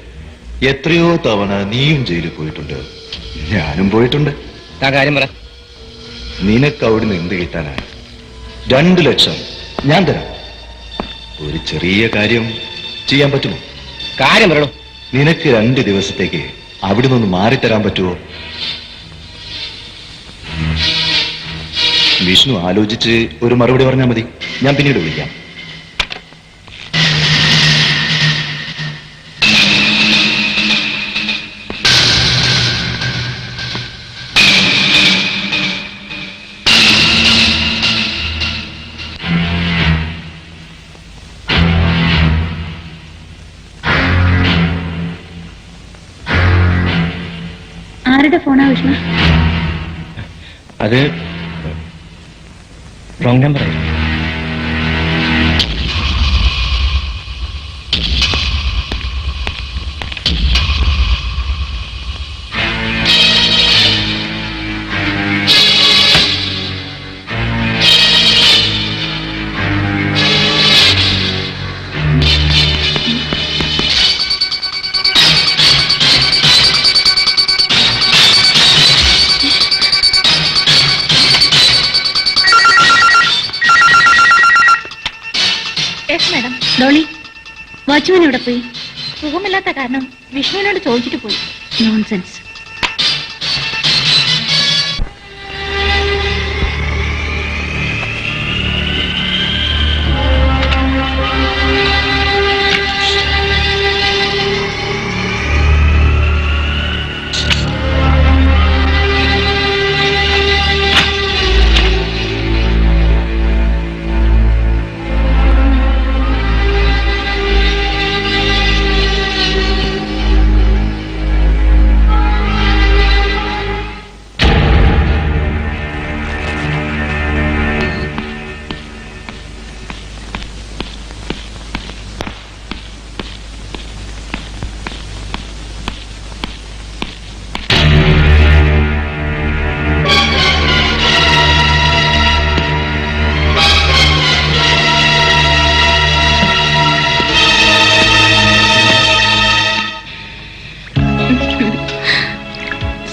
എത്രയോ തവണ നീയും ജയിലിൽ പോയിട്ടുണ്ട്, ഞാനും പോയിട്ടുണ്ട്. ആ കാര്യം പറ. നിനക്ക് അവിടുന്ന് എന്ത് കിട്ടാനാണ്? 2 ലക്ഷം ഞാൻ തരാം. ഒരു ചെറിയ കാര്യം ചെയ്യാൻ പറ്റുമോ? കാര്യം പറയണോ? നിനക്ക് 2 ദിവസത്തേക്ക് അവിടുന്ന് ഒന്ന് മാറിത്തരാൻ പറ്റുമോ? വിഷ്ണു ആലോചിച്ച് ഒരു മറുപടി പറഞ്ഞാൽ മതി, ഞാൻ പിന്നീട് വിളിക്കാം. ആരുടെ ഫോണാ വിഷ്ണു? അത് റോങ് നമ്പർ ആയിരുന്നു. മാഡം. ഡോളി, വാച്ച്മാൻ എവിടെ പോയി? സുഖമില്ലാത്ത കാരണം വിഷ്ണുവിനോട് ചോദിച്ചിട്ട് പോയി. Nonsense.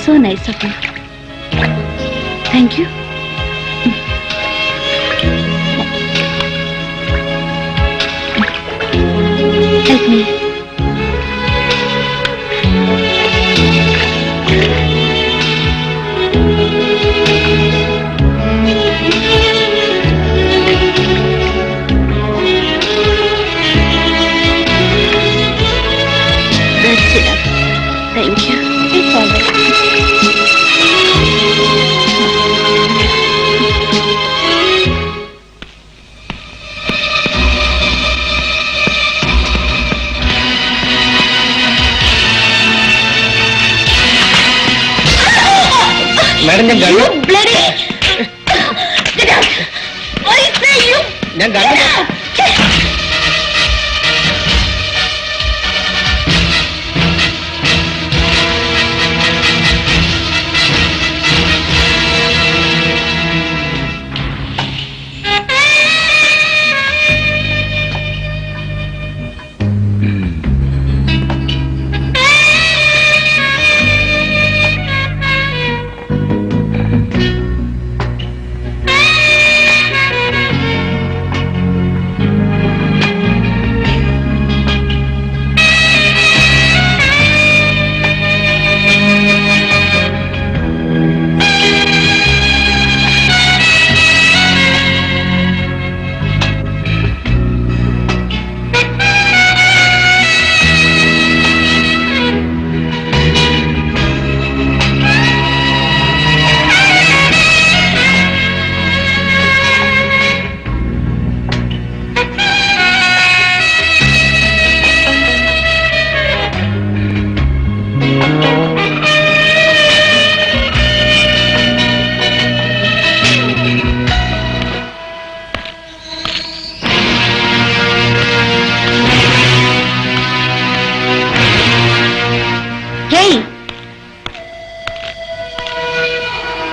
So nice of you. Thank you. Help me. That's enough. Thank you. It's all right. Madam, ഞാൻ കണ്ടു. Bloody! Get out! I say you! ഞാൻ കണ്ടു.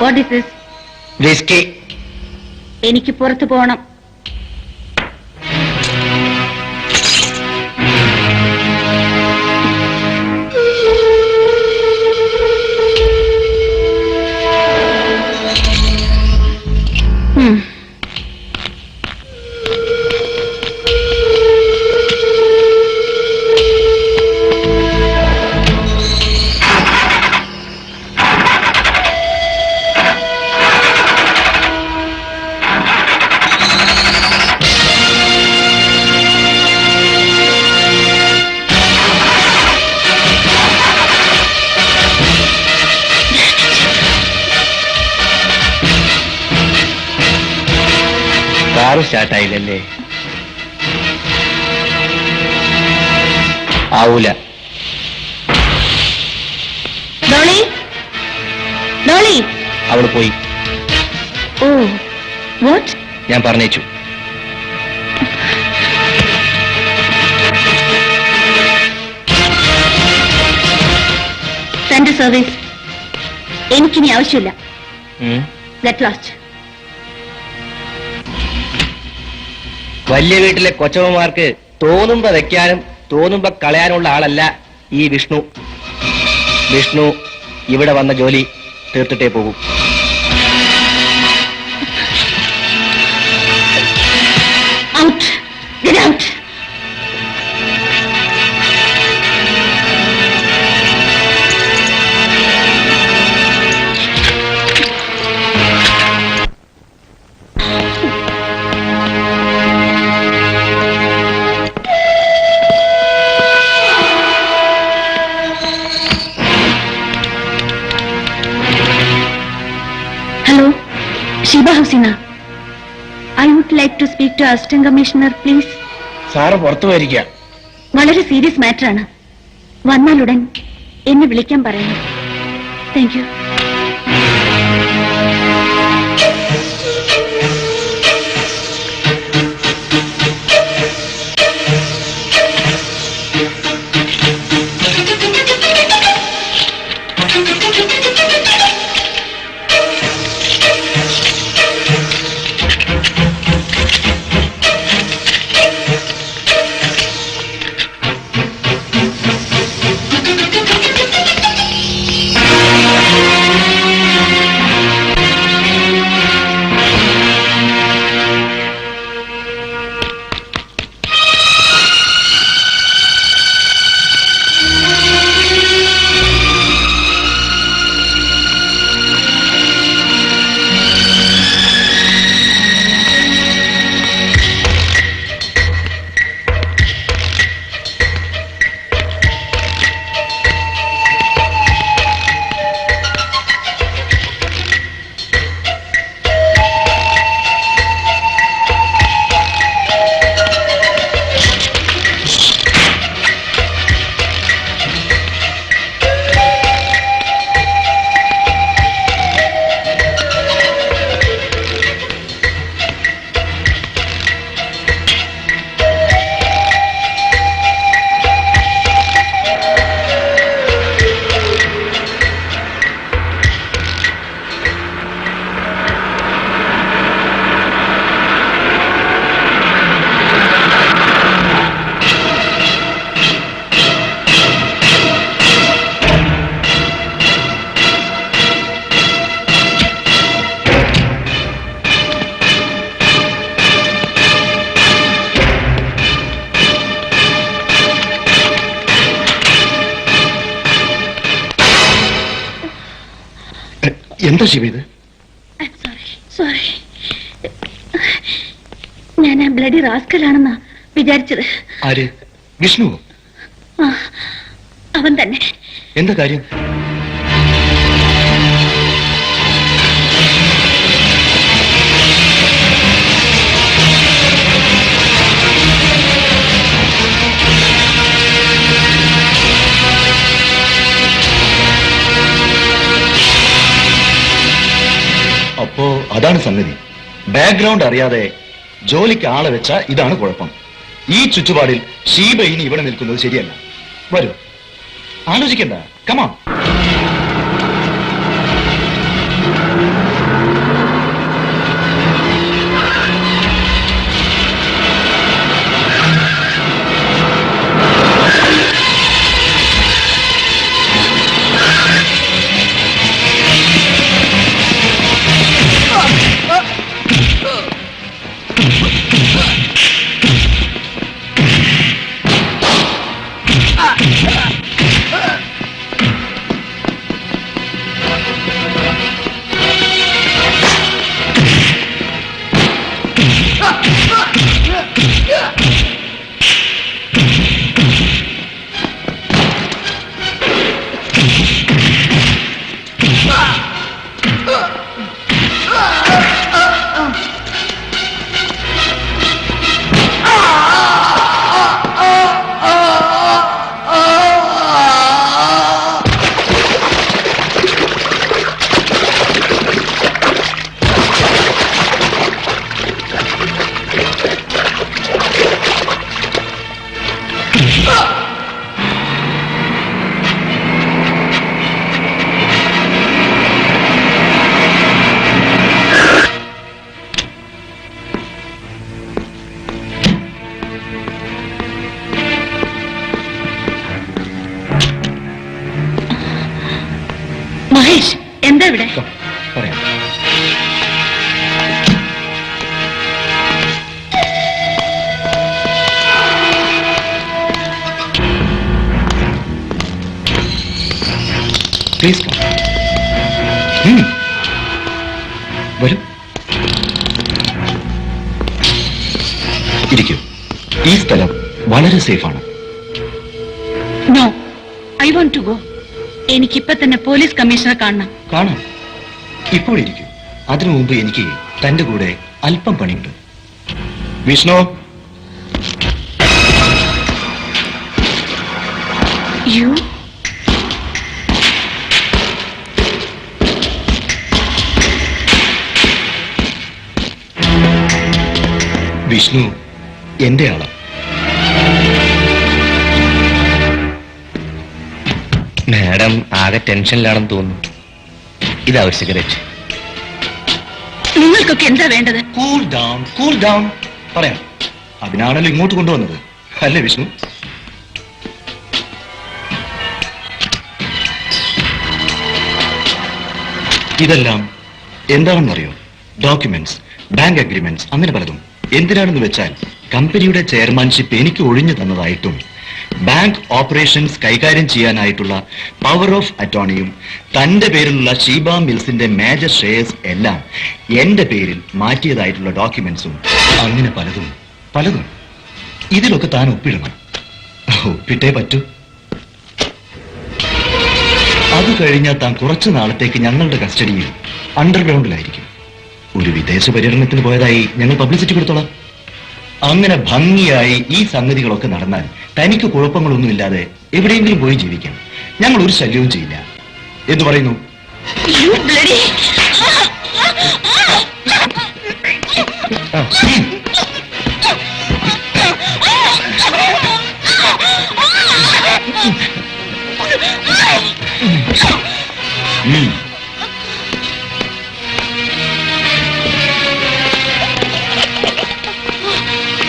What is this? വിസ്കി. എനിക്ക് പുറത്തു പോകണം. കാറ് സ്റ്റാർട്ടായില്ലല്ലേ? ആവൂല. ഡോളി, ഡോളി. അവള് പോയി. ഓ, വാട്ട്? ഞാൻ പറഞ്ഞേച്ചു. സെൻട്രൽ സർവീസ് എനിക്കിനി ആവശ്യമില്ല. Get lost. വലിയ വീട്ടിലെ കൊച്ചമ്മമാർക്ക് തോന്നുമ്പോ വെക്കാനും തോന്നുമ്പോ കളയാനുള്ള ആളല്ല ഈ വിഷ്ണു. വിഷ്ണു ഇവിടെ വന്ന ജോലി തീർത്തിട്ടേ പോകും. Out, get out. Shiba Husina, I would like to speak to Assistant Commissioner, please. Sir പുറത്തു പോയിരിക്കുക. വളരെ സീരിയസ് മാറ്റർ ആണ്. വന്നാലുടൻ എന്നെ വിളിക്കാൻ പറയണം. Thank you. എന്താ ശിവ ഇത്? സോറി, ഞാൻ ആ ബ്ലഡി റാസ്കലാണെന്നാ വിചാരിച്ചത്. ആര്? വിഷ്ണുവോ? അവൻ തന്നെ. എന്താ കാര്യം? അപ്പോ അതാണ് സംഗതി. ബാക്ക്ഗ്രൗണ്ട് അറിയാതെ ജോലിക്ക് ആളെ വെച്ച ഇതാണ് കുഴപ്പം. ഈ ചുറ്റുപാടിൽ ഷീബ ഇനി ഇവിടെ നിൽക്കുന്നത് ശരിയല്ല. വരൂ, ആലോചിക്കണ്ട. കമാ. മഹേഷ്, എന്താ ഇവിടെ? പറയാം. പ്ലീസ് വരൂ, ഇരിക്കൂ. ഈ സ്ഥലം വളരെ സേഫാണ്. No, I want to go. എനിക്കിപ്പോ തന്നെ പോലീസ് കമ്മീഷണറെ കാണണം. കാണാം, ഇപ്പോൾ ഇരിക്കൂ. അതിനു മുമ്പ് എനിക്ക് തന്റെ കൂടെ അല്പം പണിയുണ്ട്. വിഷ്ണു, യു വിഷ്ണു എന്റെ ആളാ. മാഡം ആകെ ടെൻഷനിലാണെന്ന് തോന്നുന്നു. ഇതാ ഒരു സിഗരറ്റ്. നിങ്ങൾക്കൊക്കെ എന്താ വേണ്ടത്? Cool down, cool down. പറയാം, അതിനാണല്ലോ ഇങ്ങോട്ട് കൊണ്ടുവന്നത്, അല്ലേ വിഷ്ണു? ഇതെല്ലാം എന്താണെന്നറിയോ? ഡോക്യുമെന്റ്സ്, ബാങ്ക് അഗ്രിമെന്റ്സ്, അങ്ങനെ പലതും. എന്തിനാണെന്ന് വെച്ചാൽ കമ്പനിയുടെ ചെയർമാൻഷിപ്പ് എനിക്ക് ഒഴിഞ്ഞു തന്നതായിട്ടും ബാങ്ക് ഓപ്പറേഷൻസ് കൈകാര്യം ചെയ്യാനായിട്ടുള്ള പവർ ഓഫ് അറ്റോർണിയും തന്റെ പേരിലുള്ള ഷീബ മിൽസിന്റെ മേജർ ഷെയർസ് എല്ലാം എന്റെ പേരിൽ മാറ്റിയതായിട്ടുള്ള ഡോക്യുമെന്റ്സും, അങ്ങനെ പലതും പലതും. ഇതിലൊക്കെ താൻ ഒപ്പിടണം. ഒപ്പിട്ടേ പറ്റൂ. അത് കഴിഞ്ഞാൽ താൻ കുറച്ചു നാളത്തേക്ക് ഞങ്ങളുടെ കസ്റ്റഡിയിൽ അണ്ടർഗ്രൗണ്ടിലായിരിക്കും. ഒരു വിദേശ പര്യടനത്തിന് പോയതായി ഞങ്ങൾ പബ്ലിസിറ്റി കൊടുത്തോളാം. അങ്ങനെ ഭംഗിയായി ഈ സംഗതികളൊക്കെ നടന്നാൽ തനിക്ക് കുഴപ്പങ്ങളൊന്നുമില്ലാതെ എവിടെയെങ്കിലും പോയി ജീവിക്കാം. ഞങ്ങൾ ഒരു ശല്യവും ചെയ്യില്ല. എന്തു പറയുന്നു?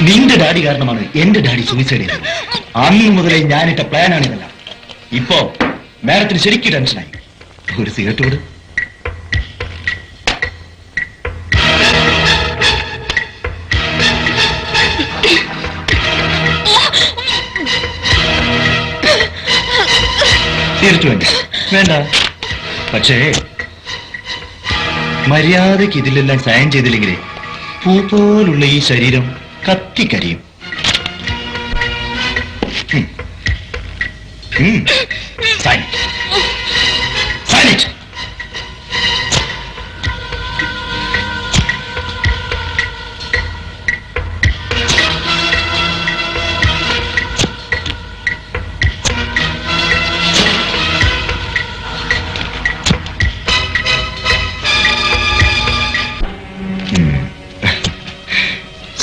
നിന്റെ ഡാഡി കാരണമാണ് എന്റെ ഡാഡി സൂയിസൈഡ് ചെയ്തത്. അന്ന് മുതലേ ഞാനിട്ട പ്ലാനാണ് ഇതെല്ലാം. ഇപ്പോ മാഡത്തിന് ശരിക്കും ടെൻഷനായി. ഒരു സിഗരറ്റ് കൂടെ. സിഗരറ്റ് വേണ്ട, വേണ്ട. പക്ഷേ മര്യാദയ്ക്ക് ഇതിലെല്ലാം സൈൻ ചെയ്തില്ലെങ്കിലേ പൂ പോലുള്ള ഈ ശരീരം കത്തിക്കരിയും. Sign, sign it.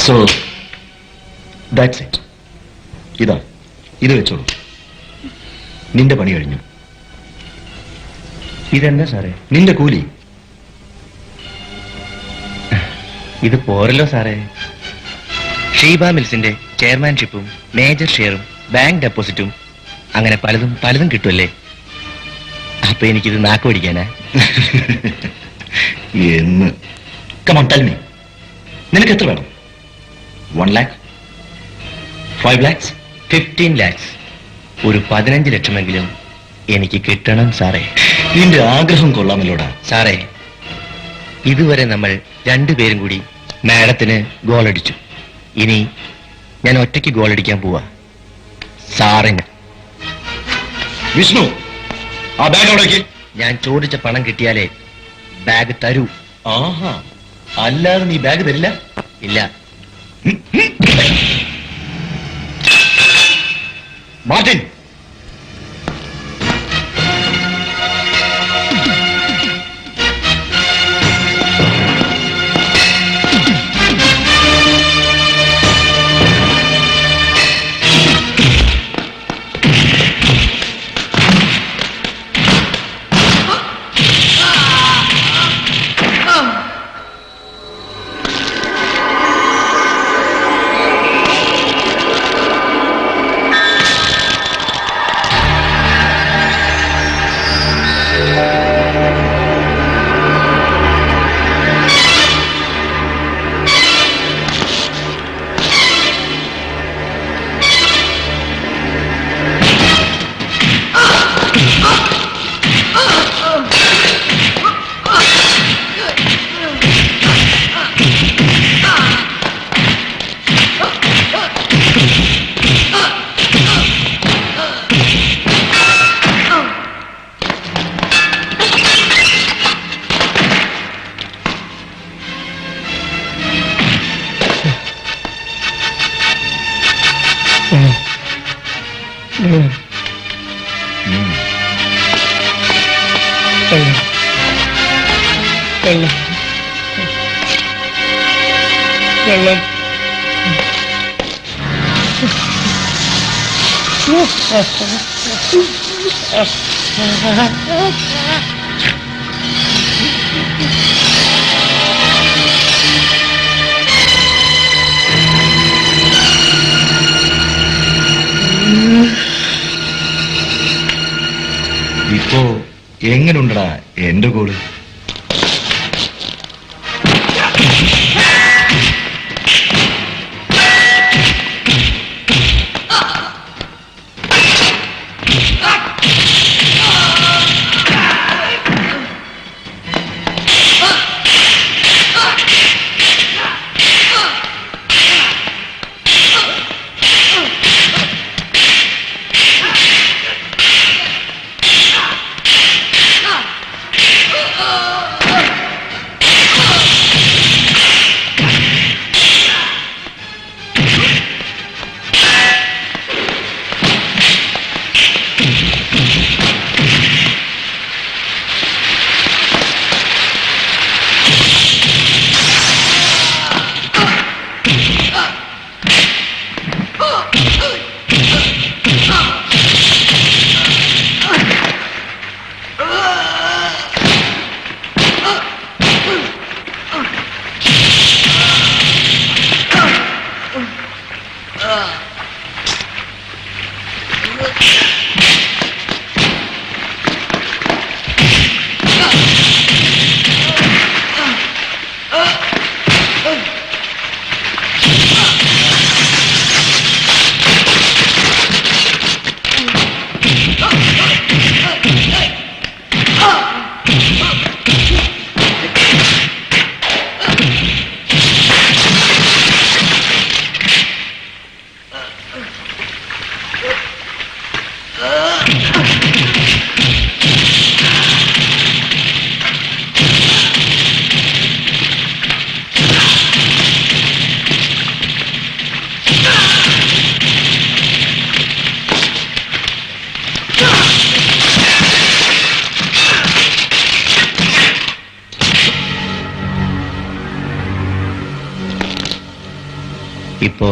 So, that's it. ഇതാ, ഇത് വെച്ചോളൂ. നിന്റെ പണി കഴിഞ്ഞു. ഇതെന്താ സാറേ? നിന്റെ കൂലി. ഇത് പോരല്ലോ സാറേ. ഷീബ മിൽസിന്റെ ചെയർമാൻഷിപ്പും മേജർ ഷെയറും ബാങ്ക് ഡെപ്പോസിറ്റും അങ്ങനെ പലതും പലതും കിട്ടുമല്ലേ. അപ്പൊ എനിക്കിത് നാക്ക് പിടിക്കാനാ. എന്ന് കമോൺ ടെൽ മീ, നിനക്ക് എത്ര വേണം? 1 lakh, 5 lakhs, 15 lakhs, ഒരു 15 ലക്ഷമെങ്കിലും എനിക്ക് കിട്ടണം സാറേ. നിന്റെ ആഗ്രഹം കൊള്ളാമല്ലോടാ. സാറേ, ഇതുവരെ നമ്മൾ രണ്ടുപേരും കൂടി മാഡത്തിന് ഗോളടിച്ചു. ഇനി ഞാൻ ഒറ്റയ്ക്ക് ഗോളടിക്കാൻ പോവാ സാറിന്. വിഷ്ണു, ആ ബാഗ് അവിടേക്ക്. ഞാൻ ചോദിച്ച പണം കിട്ടിയാലേ ബാഗ് തരൂ. ആഹാ, അല്ലാതെ നീ ബാഗ് തരില്ല? ഇല്ല. മാർട്ടിൻ, ഇപ്പോ എങ്ങനുണ്ടടാ എന്റെ ഗോള്? ഇപ്പോ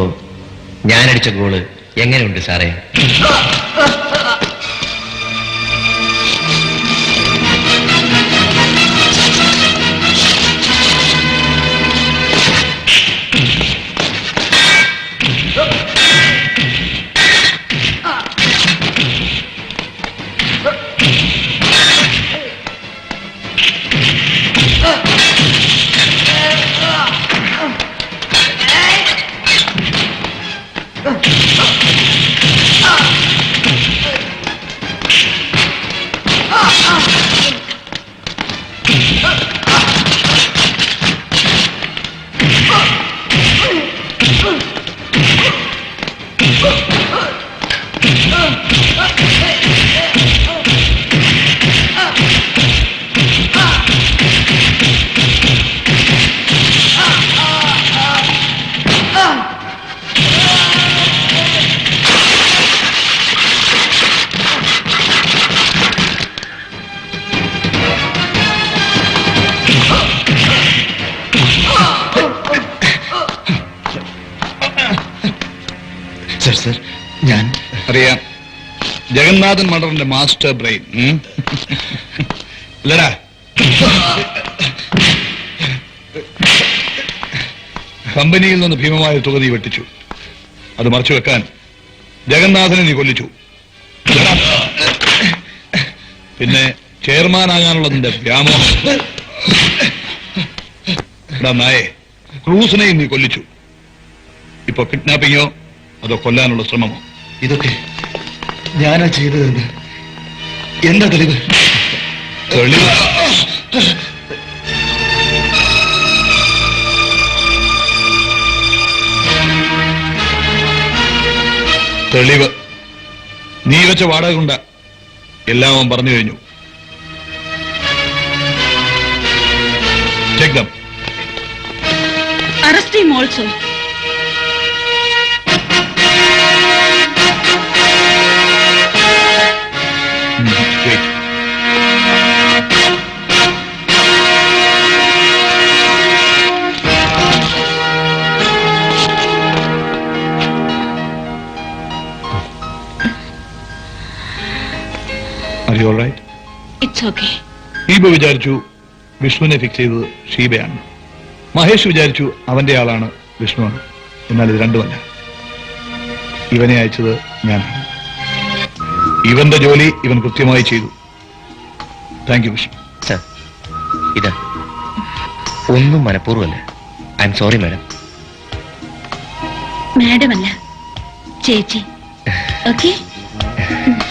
ഞാനടിച്ച ഗോള് എങ്ങനെയുണ്ട് സാറേ? അറിയാം, ജഗന്നാഥൻ മർഡറിന്റെ മാസ്റ്റർ ബ്രെയിൻ. ഇല്ലടാ, കമ്പനിയിൽ നിന്ന് ഭീമമായ തുക നീ വെട്ടിച്ചു. അത് മറച്ചു വെക്കാൻ ജഗന്നാഥനെ നീ കൊല്ലിച്ചു. പിന്നെ ചെയർമാനാകാനുള്ള നിന്റെ വ്യാമോഹം. നായെ, ക്രൂസിനെയും നീ കൊല്ലിച്ചു. ഇപ്പൊ കിഡ്നാപ്പിങ്ങോ അതോ കൊല്ലാനുള്ള ശ്രമമോ? ഇതൊക്കെ ഞാനാ ചെയ്തതെന്ന് എന്താ തെളിവ്? തെളിവ് തെളിവ് നീ വെച്ച വാടക കൊണ്ട എല്ലാം അവൻ പറഞ്ഞു കഴിഞ്ഞു. Take them. Arrest him also. Wait. Are you all right? It's okay. Sheeba വിചാരിച്ചു വിഷ്ണുവിനെ ഫിക്സ് ചെയ്തത് ഷീബയാണ്. മഹേഷ് വിചാരിച്ചു അവന്റെ ആളാണ് വിഷ്ണുവാണ്. എന്നാൽ ഇത് രണ്ടുമല്ല. ഇവനെ അയച്ചത് ഞാനാണ്. ഇവന്റെ ജോലി ഇവൻ കൃത്യമായി ചെയ്തു. Thank you Vishnu. സർ, ഇതാ ഒന്നും മനഃപൂർവ്വമല്ല. I'm sorry madam. Madam അല്ല, ചേച്ചി. ഓക്കെ.